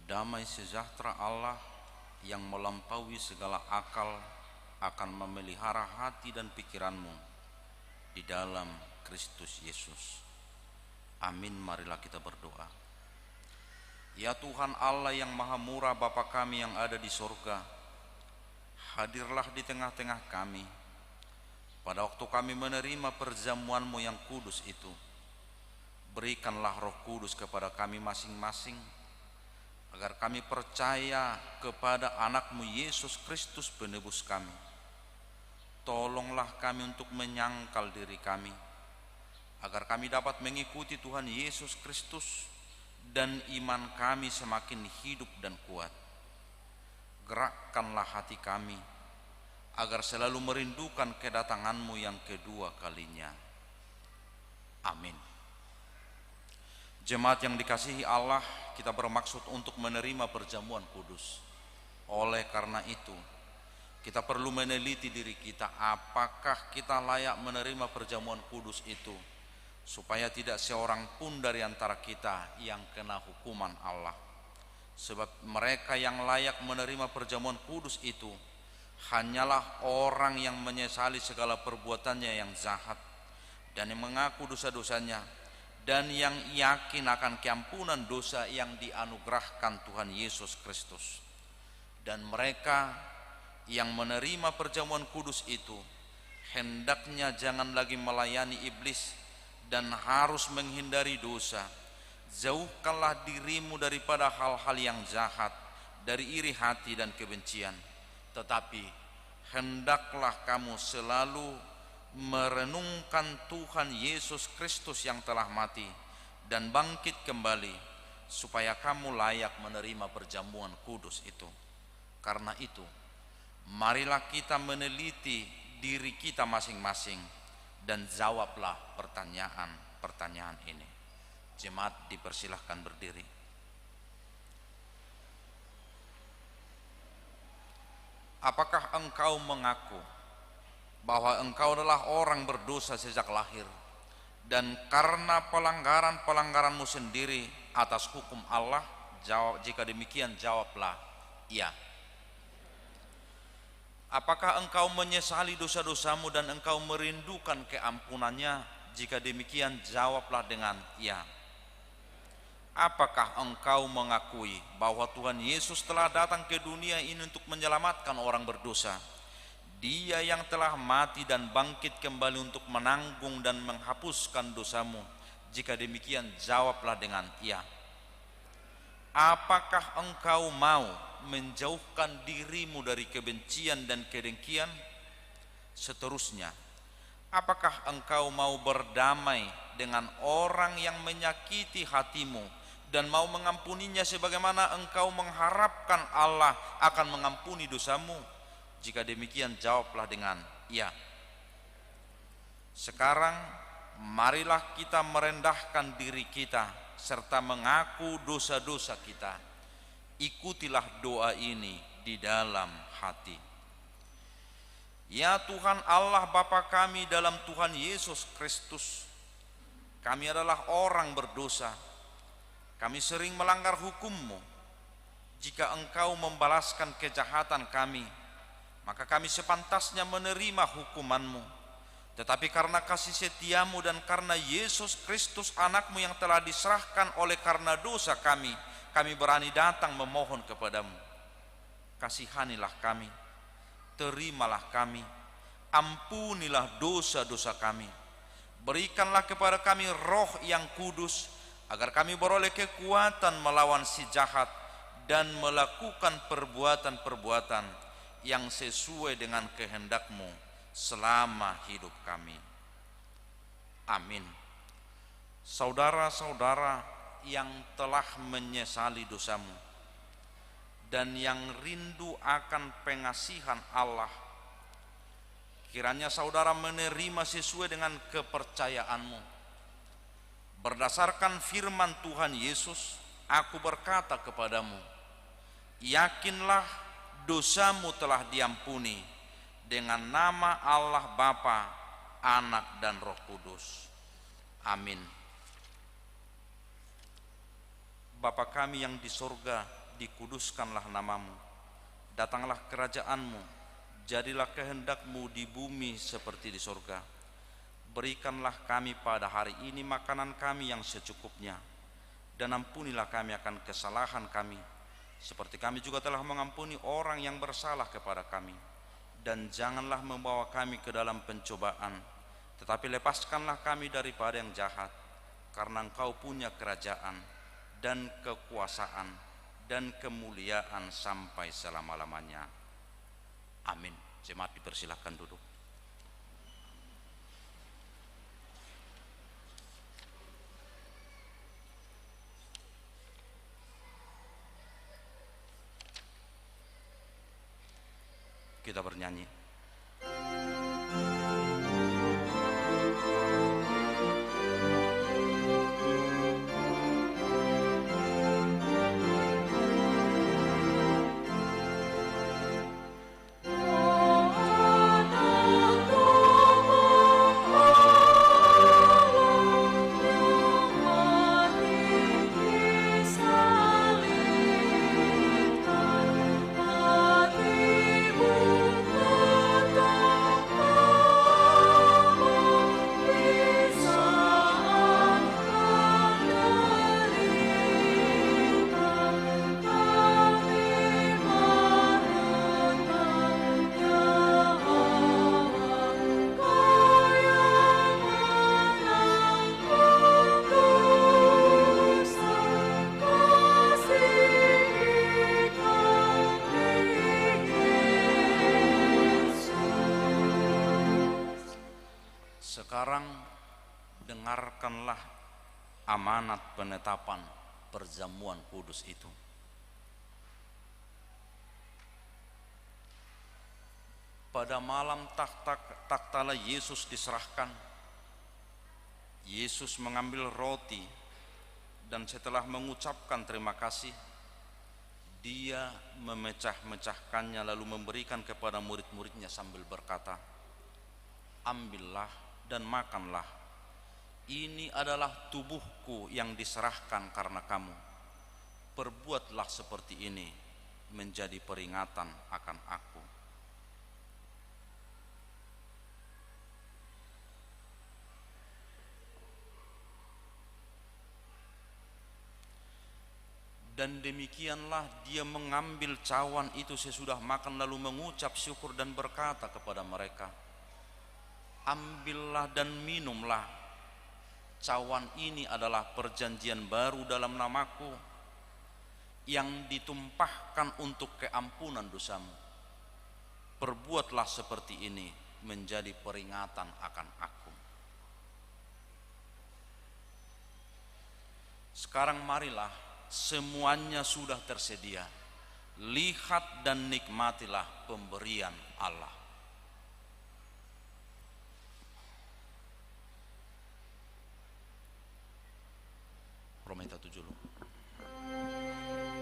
Damai sejahtera Allah yang melampaui segala akal akan memelihara hati dan pikiranmu di dalam Kristus Yesus. Amin. Marilah kita berdoa. Ya Tuhan Allah yang maha murah, Bapa kami yang ada di sorga, hadirlah di tengah-tengah kami pada waktu kami menerima perjamuan-Mu yang kudus itu. Berikanlah Roh Kudus kepada kami masing-masing, agar kami percaya kepada anak-Mu Yesus Kristus penebus kami. Tolonglah kami untuk menyangkal diri kami, agar kami dapat mengikuti Tuhan Yesus Kristus dan iman kami semakin hidup dan kuat. Gerakkanlah hati kami, agar selalu merindukan kedatangan-Mu yang kedua kalinya. Amin. Jemaat yang dikasihi Allah, kita bermaksud untuk menerima perjamuan kudus. Oleh karena itu, kita perlu meneliti diri kita, apakah kita layak menerima perjamuan kudus itu, supaya tidak seorang pun dari antara kita yang kena hukuman Allah. Sebab mereka yang layak menerima perjamuan kudus itu hanyalah orang yang menyesali segala perbuatannya yang jahat dan yang mengaku dosa-dosanya, dan yang yakin akan keampunan dosa yang dianugerahkan Tuhan Yesus Kristus. Dan mereka yang menerima perjamuan kudus itu hendaknya jangan lagi melayani iblis dan harus menghindari dosa. Jauhkanlah dirimu daripada hal-hal yang jahat, dari iri hati dan kebencian. Tetapi hendaklah kamu selalu merenungkan Tuhan Yesus Kristus yang telah mati dan bangkit kembali, supaya kamu layak menerima perjamuan kudus itu. Karena itu, marilah kita meneliti diri kita masing-masing dan jawablah pertanyaan-pertanyaan ini. Jemaat dipersilahkan berdiri. Apakah engkau mengaku bahwa engkau adalah orang berdosa sejak lahir, dan karena pelanggaran-pelanggaranmu sendiri atas hukum Allah? Jika demikian, jawablah iya. Apakah engkau menyesali dosa-dosamu dan engkau merindukan keampunannya? Jika demikian, jawablah dengan iya. Apakah engkau mengakui bahwa Tuhan Yesus telah datang ke dunia ini untuk menyelamatkan orang berdosa? Dia yang telah mati dan bangkit kembali untuk menanggung dan menghapuskan dosamu. Jika demikian, jawablah dengan iya. apakah engkau mau menjauhkan dirimu dari kebencian dan kedengkian? Seterusnya, apakah engkau mau berdamai dengan orang yang menyakiti hatimu dan mau mengampuninya sebagaimana engkau mengharapkan Allah akan mengampuni dosamu? Jika demikian, jawablah dengan ya. Sekarang marilah kita merendahkan diri kita serta mengaku dosa-dosa kita. Ikutilah doa ini di dalam hati. Ya Tuhan Allah Bapa kami dalam Tuhan Yesus Kristus, kami adalah orang berdosa. Kami sering melanggar hukum-Mu. Jika Engkau membalaskan kejahatan kami, maka kami sepantasnya menerima hukuman-Mu. Tetapi karena kasih setia-Mu dan karena Yesus Kristus anak-Mu yang telah diserahkan oleh karena dosa kami berani datang memohon kepadamu. Kasihanilah kami, terimalah kami, ampunilah dosa-dosa kami. Berikanlah kepada kami roh yang kudus, agar kami beroleh kekuatan melawan si jahat dan melakukan perbuatan-perbuatan yang sesuai dengan kehendak-Mu selama hidup kami. Amin. Saudara-saudara yang telah menyesali dosamu dan yang rindu akan pengasihan Allah, kiranya saudara menerima sesuai dengan kepercayaanmu. Berdasarkan firman Tuhan Yesus, aku berkata kepadamu, yakinlah dosamu telah diampuni dengan nama Allah Bapa, Anak dan Roh Kudus. Amin. Bapa kami yang di sorga, dikuduskanlah namamu. Datanglah kerajaanmu, jadilah kehendak-Mu di bumi seperti di sorga. Berikanlah kami pada hari ini makanan kami yang secukupnya, dan ampunilah kami akan kesalahan kami, seperti kami juga telah mengampuni orang yang bersalah kepada kami. Dan janganlah membawa kami ke dalam pencobaan, tetapi lepaskanlah kami daripada yang jahat, karena Engkau punya kerajaan dan kekuasaan dan kemuliaan sampai selama-lamanya. Amin. Jemaat dipersilahkan duduk. Kita bernyanyi. Sekarang dengarkanlah amanat penetapan perjamuan kudus itu. Pada malam tatkala Yesus diserahkan, Yesus mengambil roti dan setelah mengucapkan terima kasih, Dia memecah-mecahkannya lalu memberikan kepada murid-muridnya sambil berkata, ambillah dan makanlah, ini adalah tubuhku yang diserahkan karena kamu. Perbuatlah seperti ini menjadi peringatan akan aku. Dan demikianlah Dia mengambil cawan itu sesudah makan lalu mengucap syukur dan berkata kepada mereka, ambillah dan minumlah, cawan ini adalah perjanjian baru dalam namaku. yang ditumpahkan untuk keampunan dosamu. Perbuatlah seperti ini menjadi peringatan akan aku. Sekarang marilah, semuanya sudah tersedia. Lihat dan nikmatilah pemberian Allah. Prometa 7. Marilah makan jiwa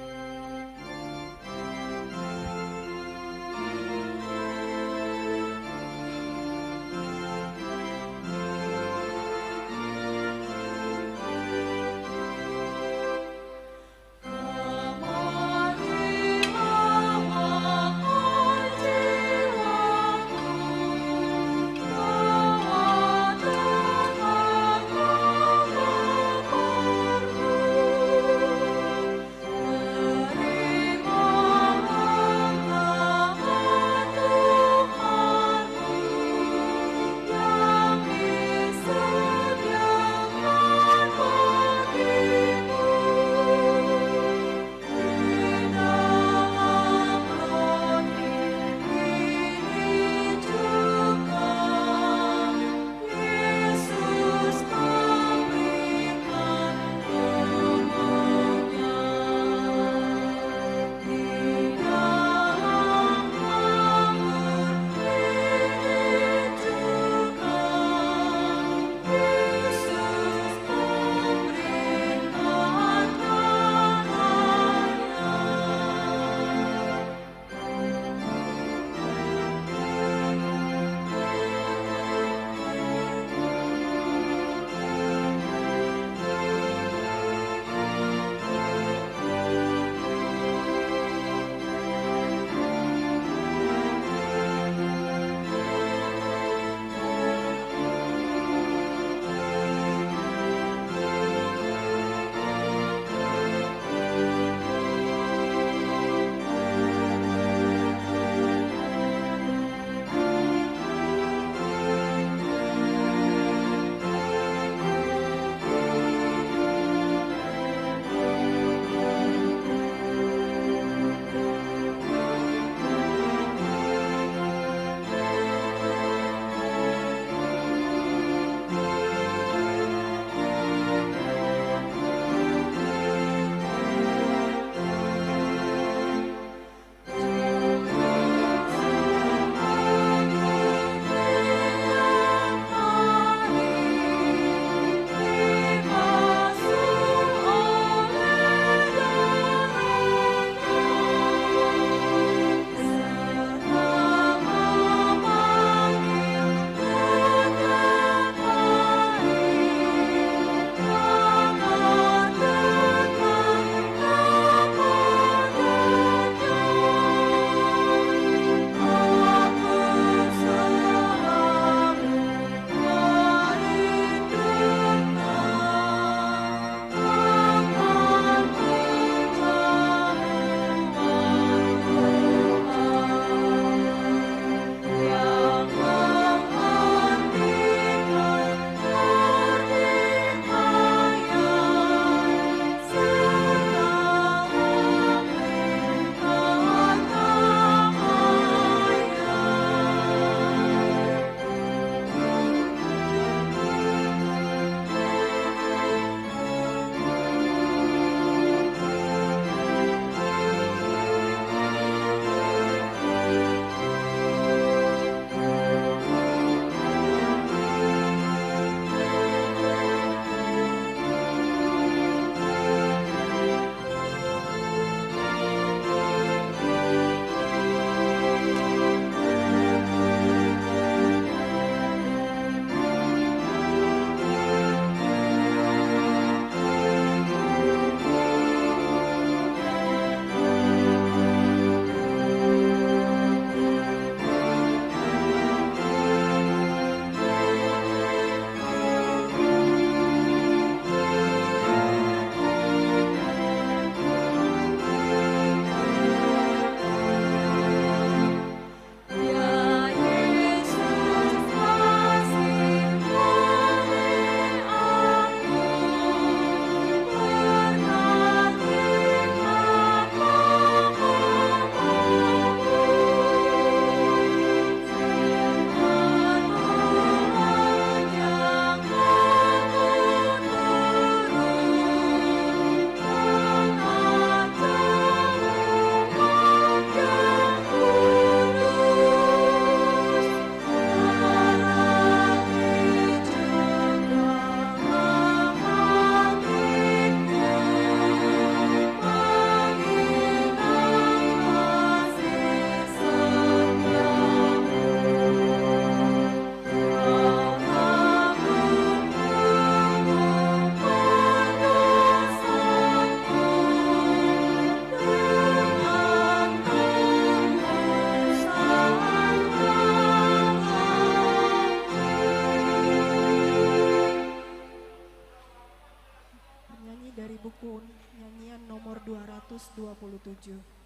nyanyian nomor 227.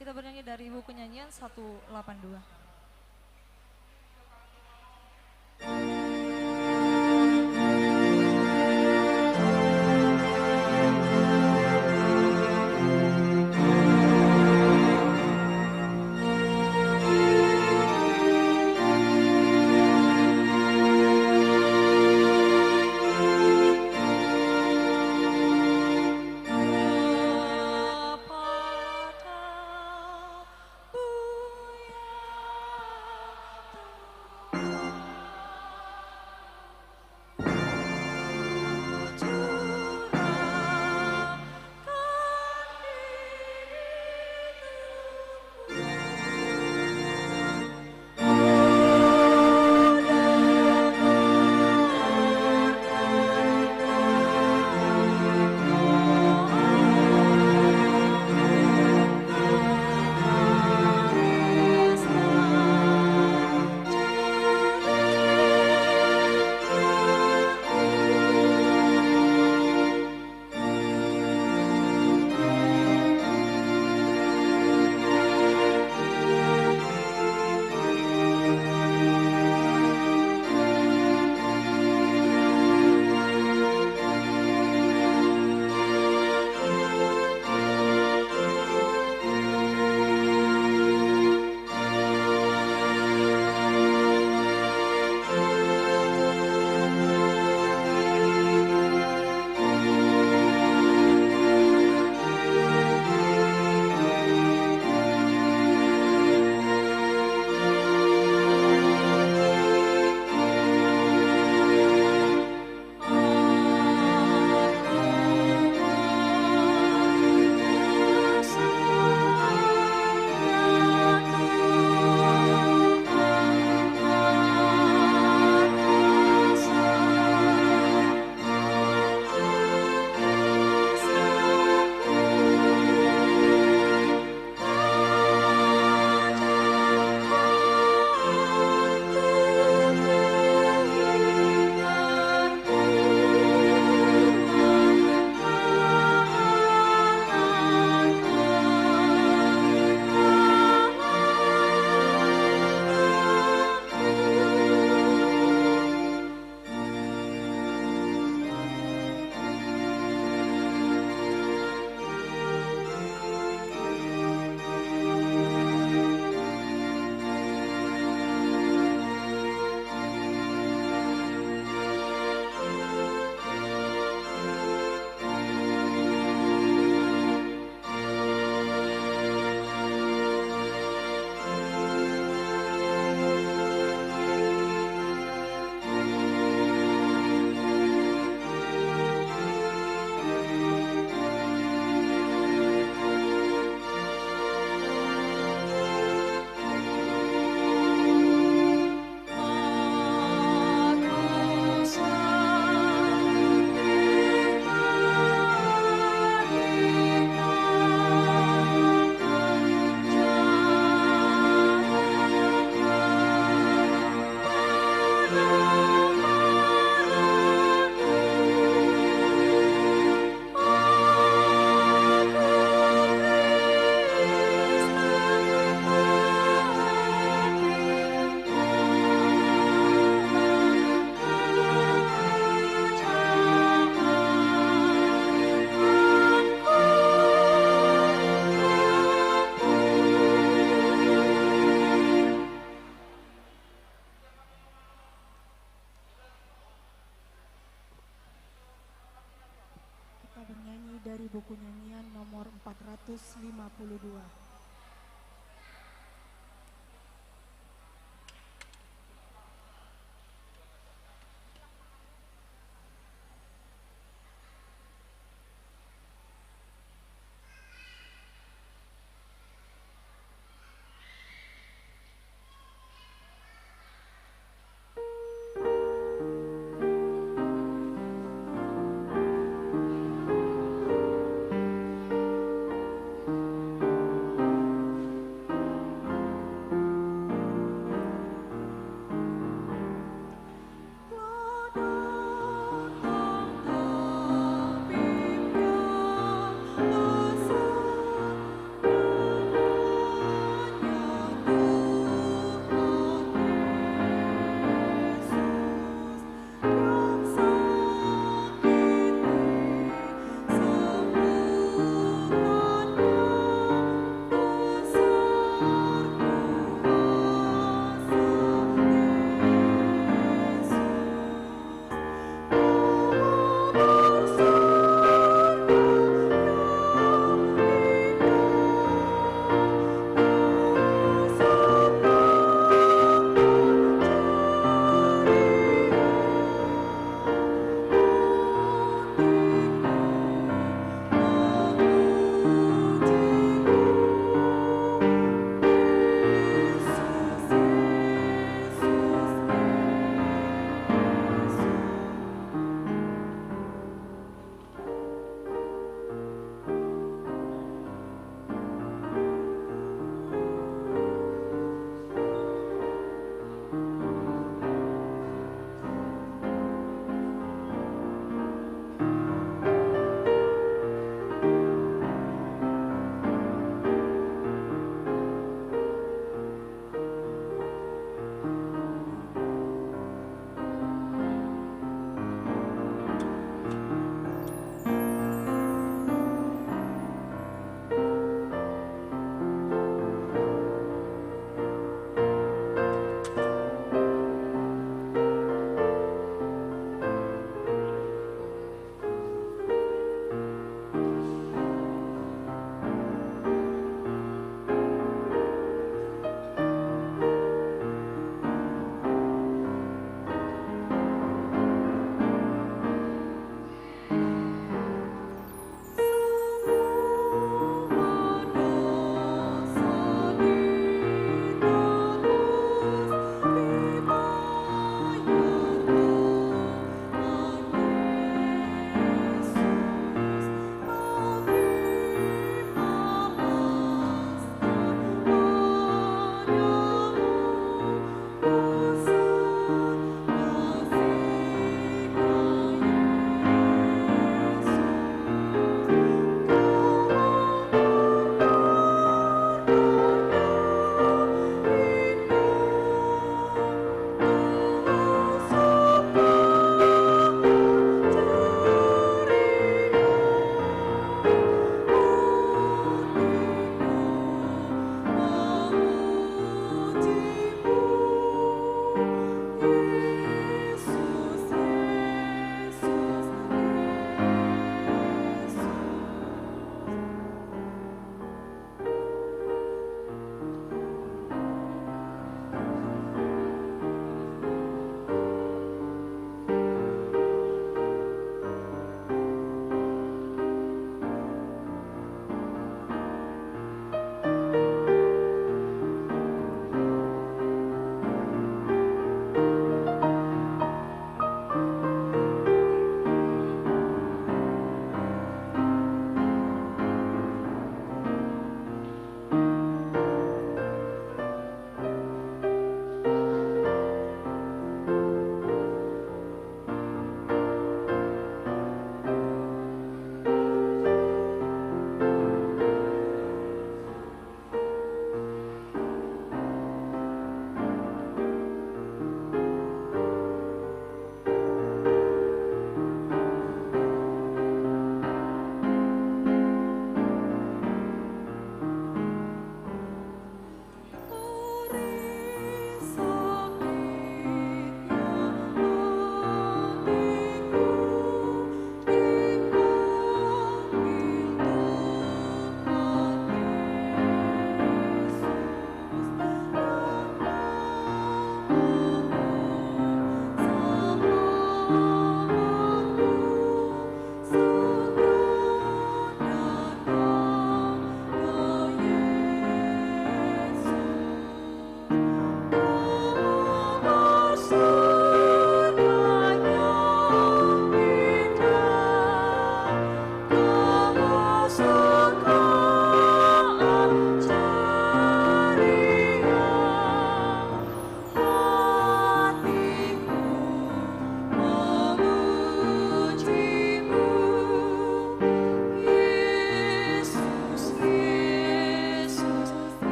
Kita bernyanyi dari buku nyanyian 182. Buya buku nyanyian nomor 452. Thank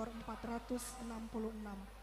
nomor 466.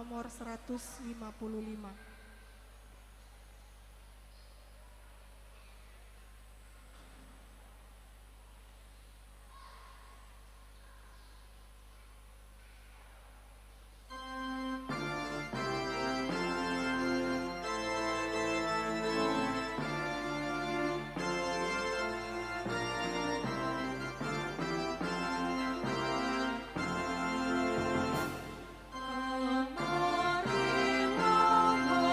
nomor 155. Kemarilah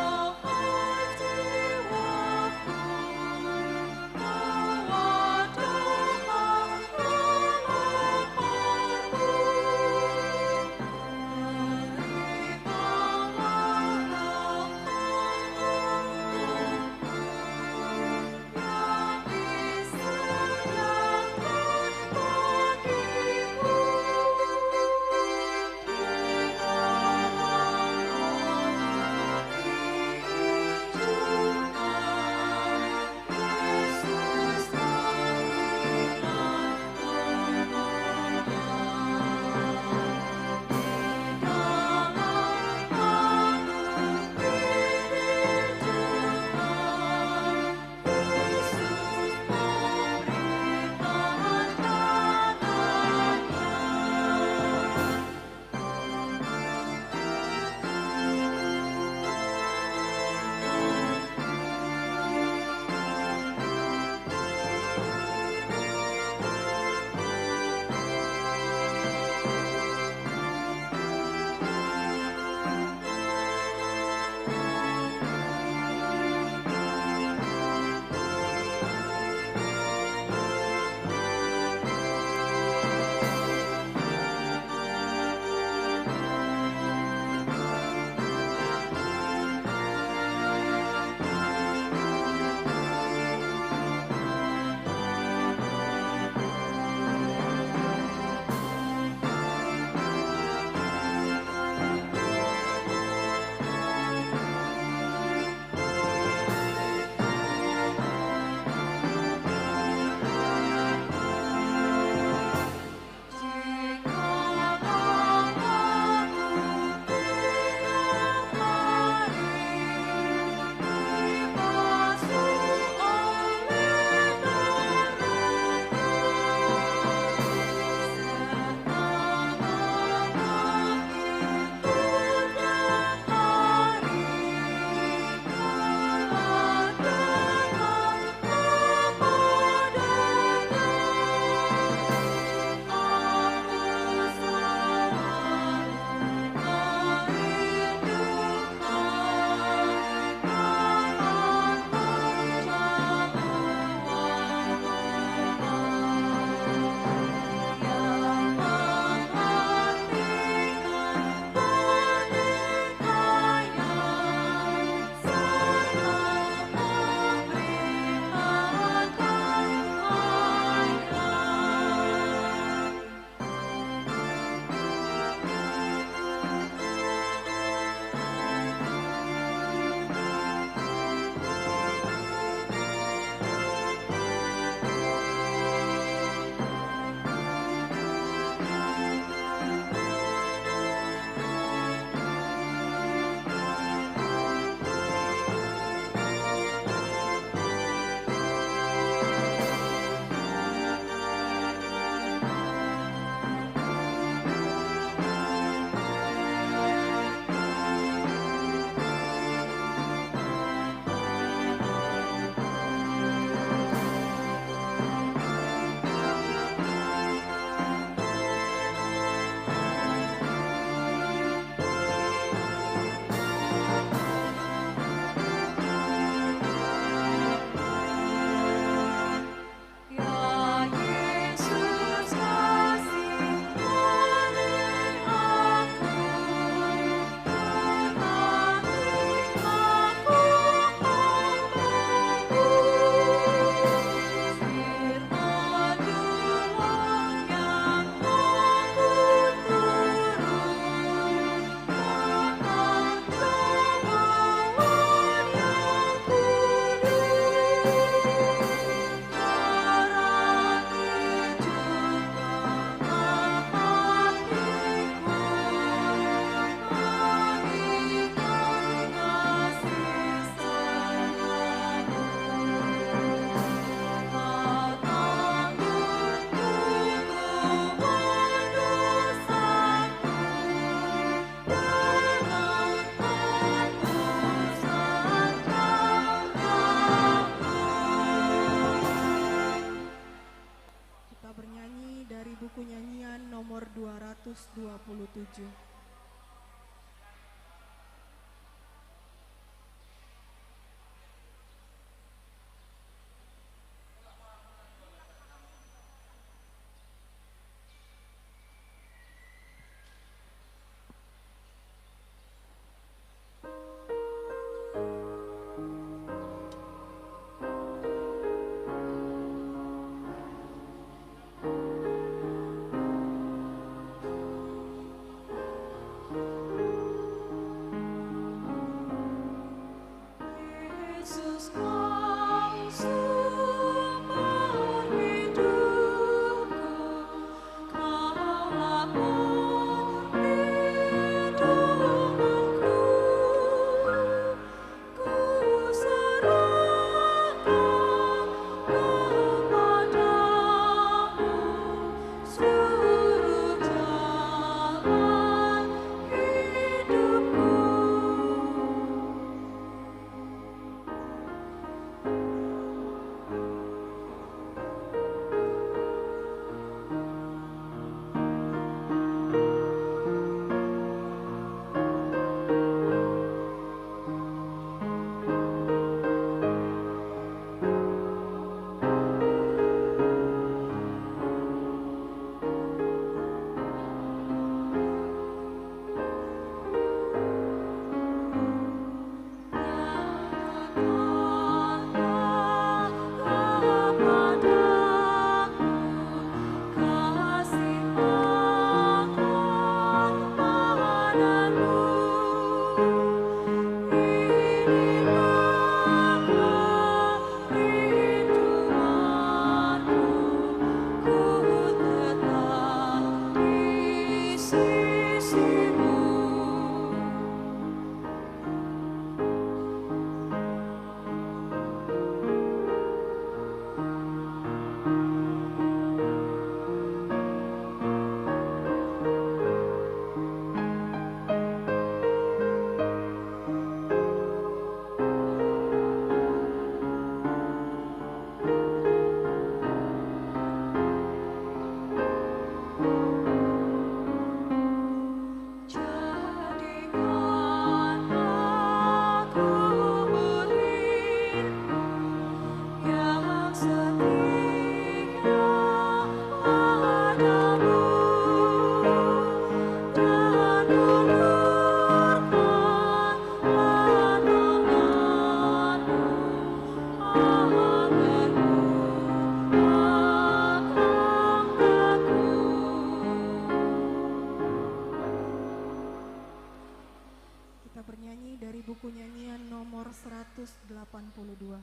buku nyanyian nomor 182.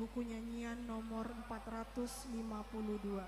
buku nyanyian nomor 452.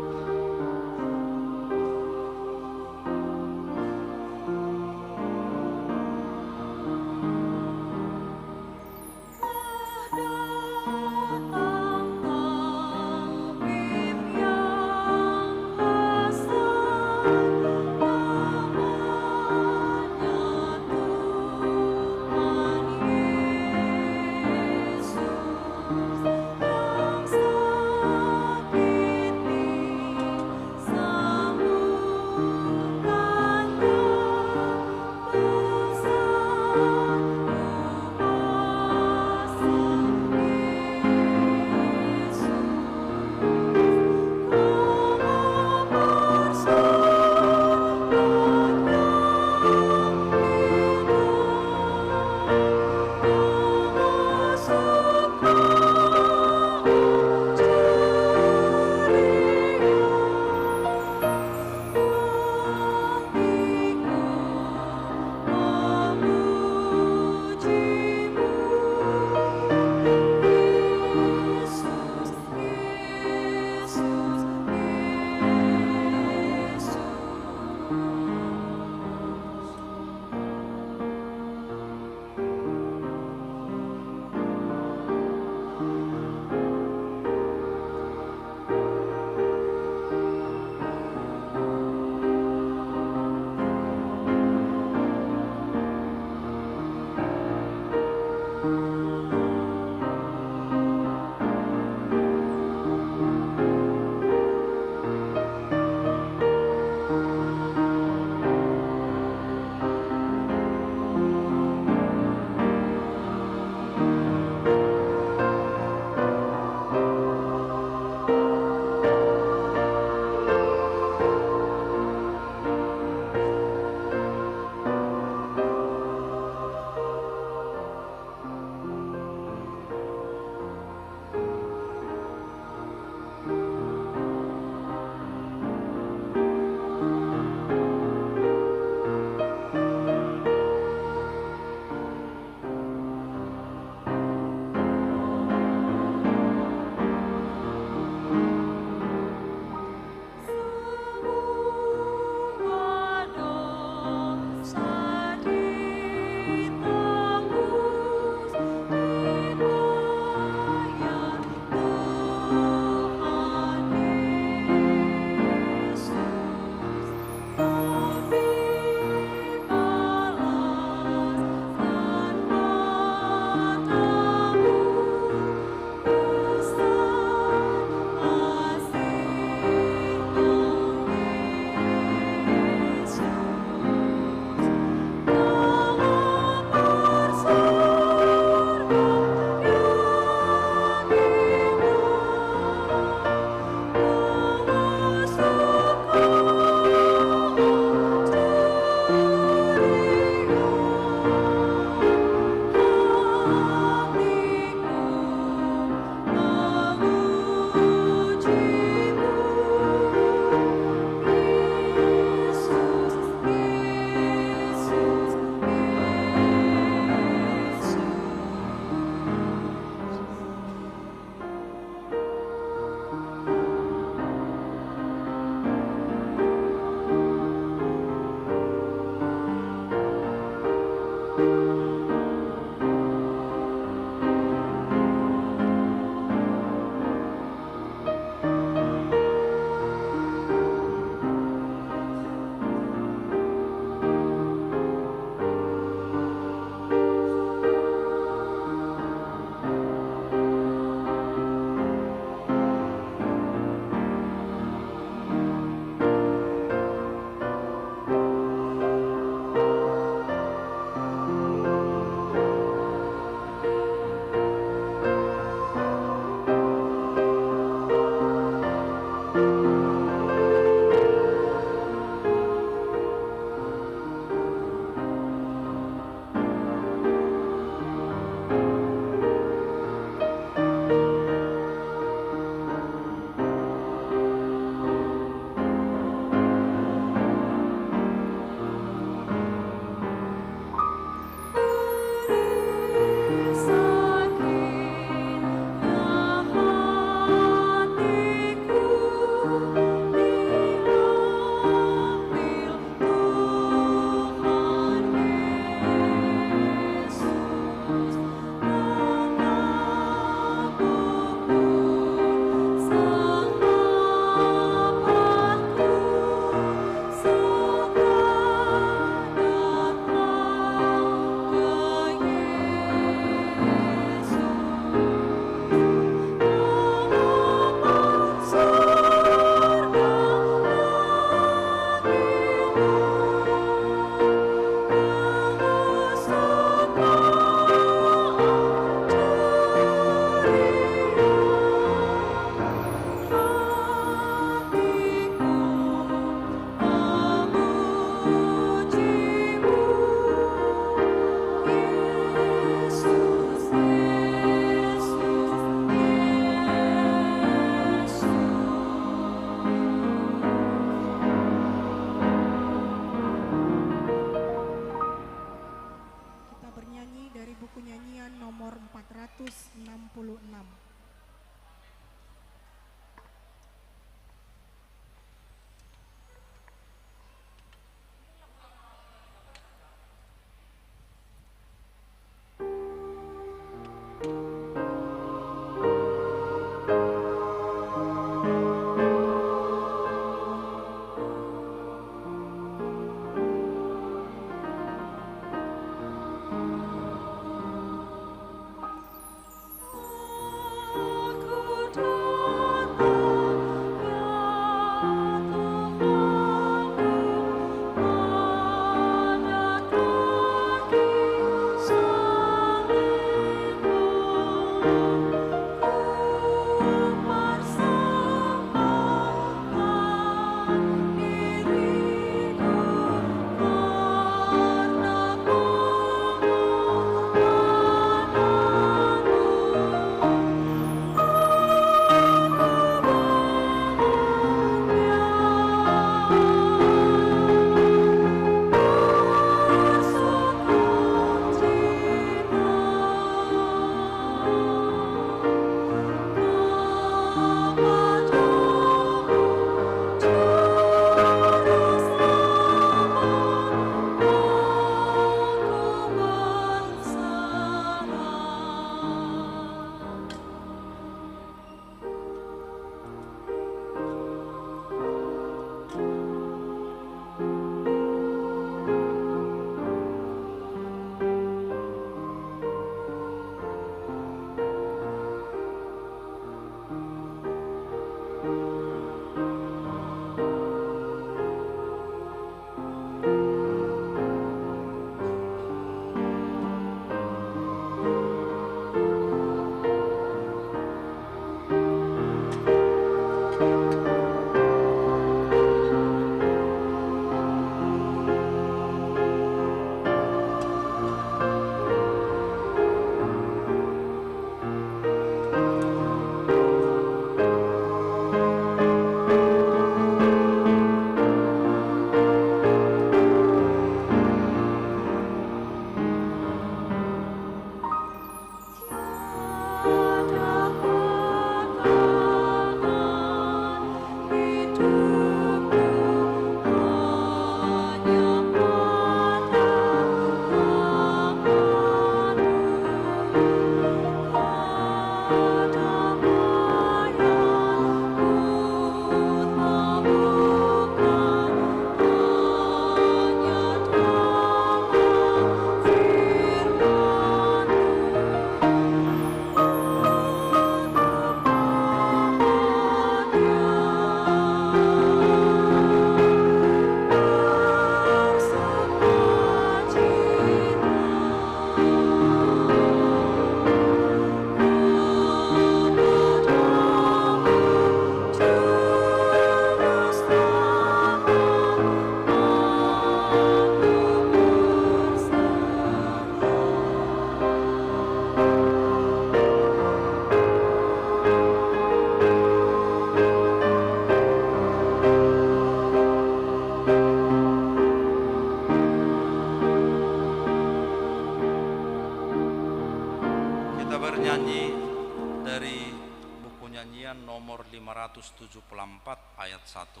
574 ayat 1.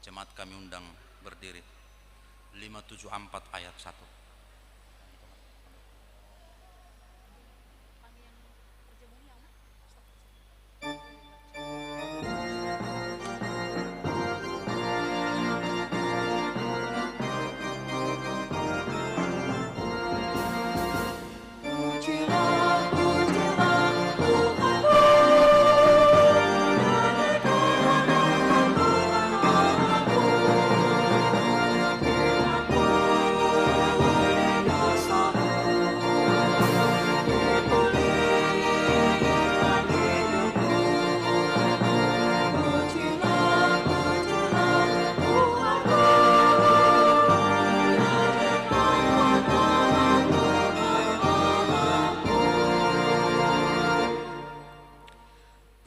Jemaat kami undang berdiri. 574 ayat 1.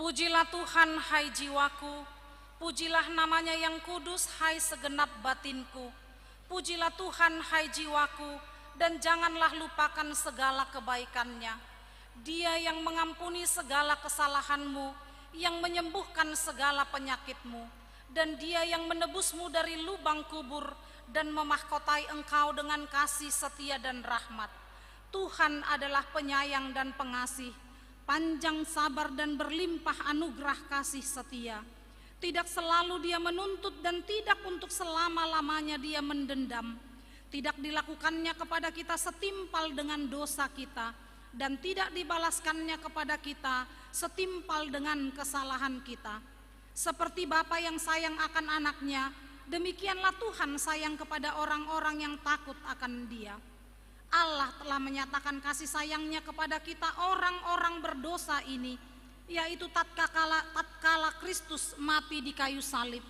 Pujilah Tuhan, hai jiwaku, pujilah namanya yang kudus, hai segenap batinku. Pujilah Tuhan, hai jiwaku, dan janganlah lupakan segala kebaikannya. Dia yang mengampuni segala kesalahanmu, yang menyembuhkan segala penyakitmu, dan Dia yang menebusmu dari lubang kubur dan memahkotai engkau dengan kasih setia dan rahmat. Tuhan adalah penyayang dan pengasih, panjang sabar dan berlimpah anugerah kasih setia. Tidak selalu Dia menuntut dan tidak untuk selama-lamanya Dia mendendam. Tidak dilakukannya kepada kita setimpal dengan dosa kita, dan tidak dibalaskannya kepada kita setimpal dengan kesalahan kita. Seperti bapa yang sayang akan anaknya, demikianlah Tuhan sayang kepada orang-orang yang takut akan Dia. Allah telah menyatakan kasih sayangnya kepada kita orang-orang berdosa ini, yaitu tatkala Kristus mati di kayu salib.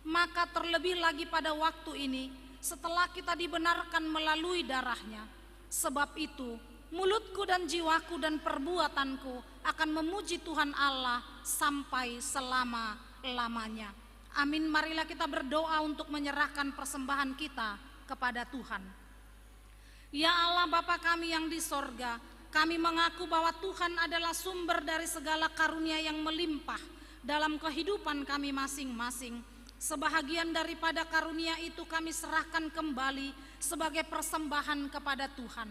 Maka terlebih lagi pada waktu ini, setelah kita dibenarkan melalui darahnya. Sebab itu, mulutku dan jiwaku dan perbuatanku akan memuji Tuhan Allah sampai selama-lamanya. Amin. Marilah kita berdoa untuk menyerahkan persembahan kita kepada Tuhan. Ya Allah Bapa kami yang di sorga, kami mengaku bahwa Tuhan adalah sumber dari segala karunia yang melimpah dalam kehidupan kami masing-masing. Sebahagian daripada karunia itu kami serahkan kembali sebagai persembahan kepada Tuhan.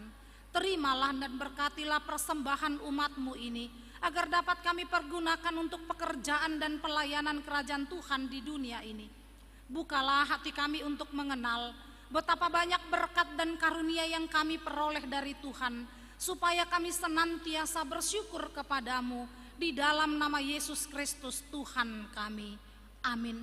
Terimalah dan berkatilah persembahan umat-Mu ini, agar dapat kami pergunakan untuk pekerjaan dan pelayanan kerajaan Tuhan di dunia ini. Bukalah hati kami untuk mengenal betapa banyak berkat dan karunia yang kami peroleh dari Tuhan, supaya kami senantiasa bersyukur kepadamu di dalam nama Yesus Kristus Tuhan kami. Amin.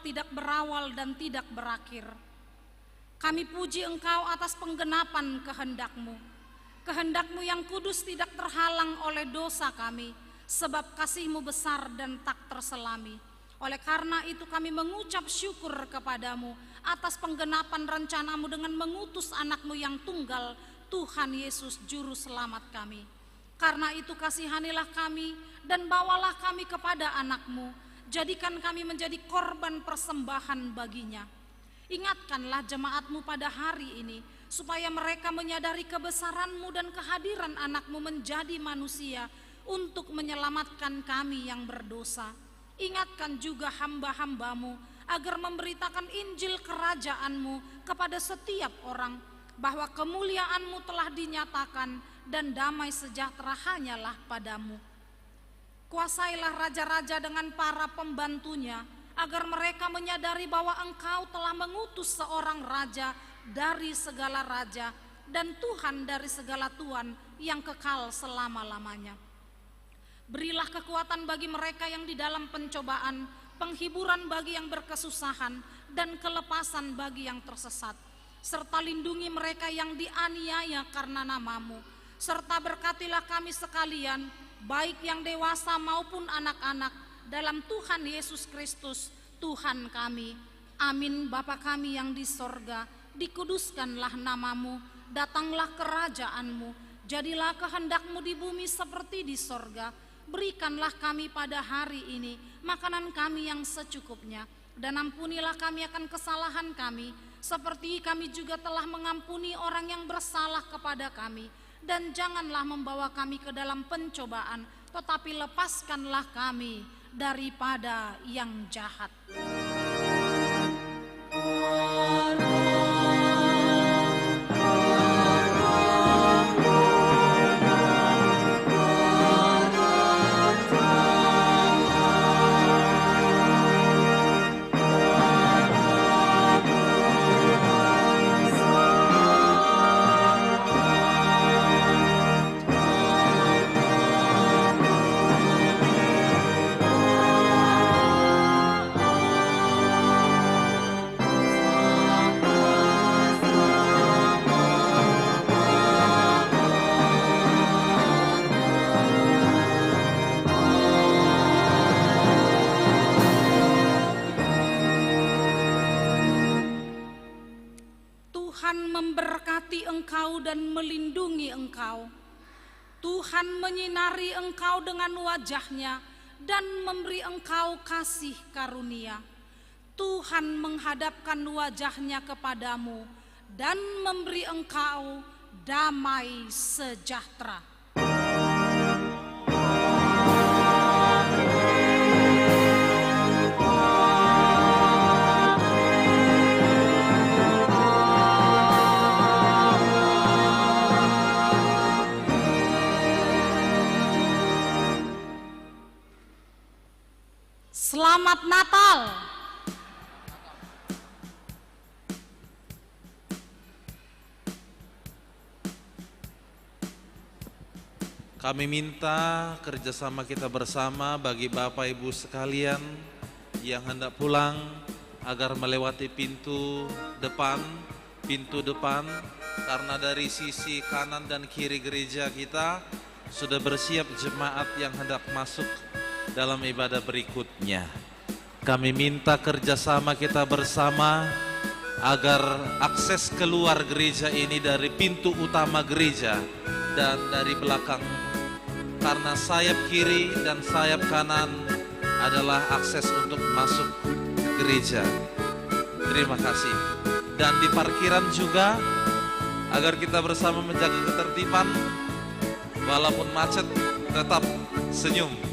Tidak berawal dan tidak berakhir. Kami puji Engkau atas penggenapan kehendak-Mu. Kehendak-Mu yang kudus tidak terhalang oleh dosa kami, sebab kasih-Mu besar dan tak terselami. Oleh karena itu kami mengucap syukur kepadamu atas penggenapan rencana-Mu dengan mengutus anak-Mu yang tunggal, Tuhan Yesus Juru Selamat kami. Karena itu kasihanilah kami dan bawalah kami kepada anak-Mu. Jadikan kami menjadi korban persembahan baginya. Ingatkanlah jemaat-Mu pada hari ini, supaya mereka menyadari kebesaran-Mu dan kehadiran anak-Mu menjadi manusia untuk menyelamatkan kami yang berdosa. Ingatkan juga hamba-hamba-Mu agar memberitakan Injil kerajaan-Mu kepada setiap orang, bahwa kemuliaan-Mu telah dinyatakan dan damai sejahtera hanyalah padamu. Kuasailah raja-raja dengan para pembantunya, agar mereka menyadari bahwa Engkau telah mengutus seorang raja dari segala raja dan Tuhan dari segala tuan yang kekal selama-lamanya. Berilah kekuatan bagi mereka yang di dalam pencobaan, penghiburan bagi yang berkesusahan, dan kelepasan bagi yang tersesat. Serta lindungi mereka yang dianiaya karena nama-Mu. Serta berkatilah kami sekalian, baik yang dewasa maupun anak-anak, dalam Tuhan Yesus Kristus, Tuhan kami. Amin. Bapa kami yang di sorga, dikuduskanlah nama-Mu, datanglah kerajaan-Mu, jadilah kehendak-Mu di bumi seperti di sorga. Berikanlah kami pada hari ini makanan kami yang secukupnya, dan ampunilah kami akan kesalahan kami, seperti kami juga telah mengampuni orang yang bersalah kepada kami. Dan janganlah membawa kami ke dalam pencobaan, tetapi lepaskanlah kami daripada yang jahat. Tuhan memberkati engkau dan melindungi engkau. Tuhan menyinari engkau dengan wajah-Nya dan memberi engkau kasih karunia. Tuhan menghadapkan wajah-Nya kepadamu dan memberi engkau damai sejahtera. Selamat Natal. Kami minta kerjasama kita bersama bagi Bapak Ibu sekalian yang hendak pulang agar melewati pintu depan, karena dari sisi kanan dan kiri gereja kita sudah bersiap jemaat yang hendak masuk dalam ibadah berikutnya. Kami minta kerjasama kita bersama agar akses keluar gereja ini dari pintu utama gereja dan dari belakang, karena sayap kiri dan sayap kanan adalah akses untuk masuk gereja. Terima kasih. Dan di parkiran juga agar kita bersama menjaga ketertiban, walaupun macet tetap senyum.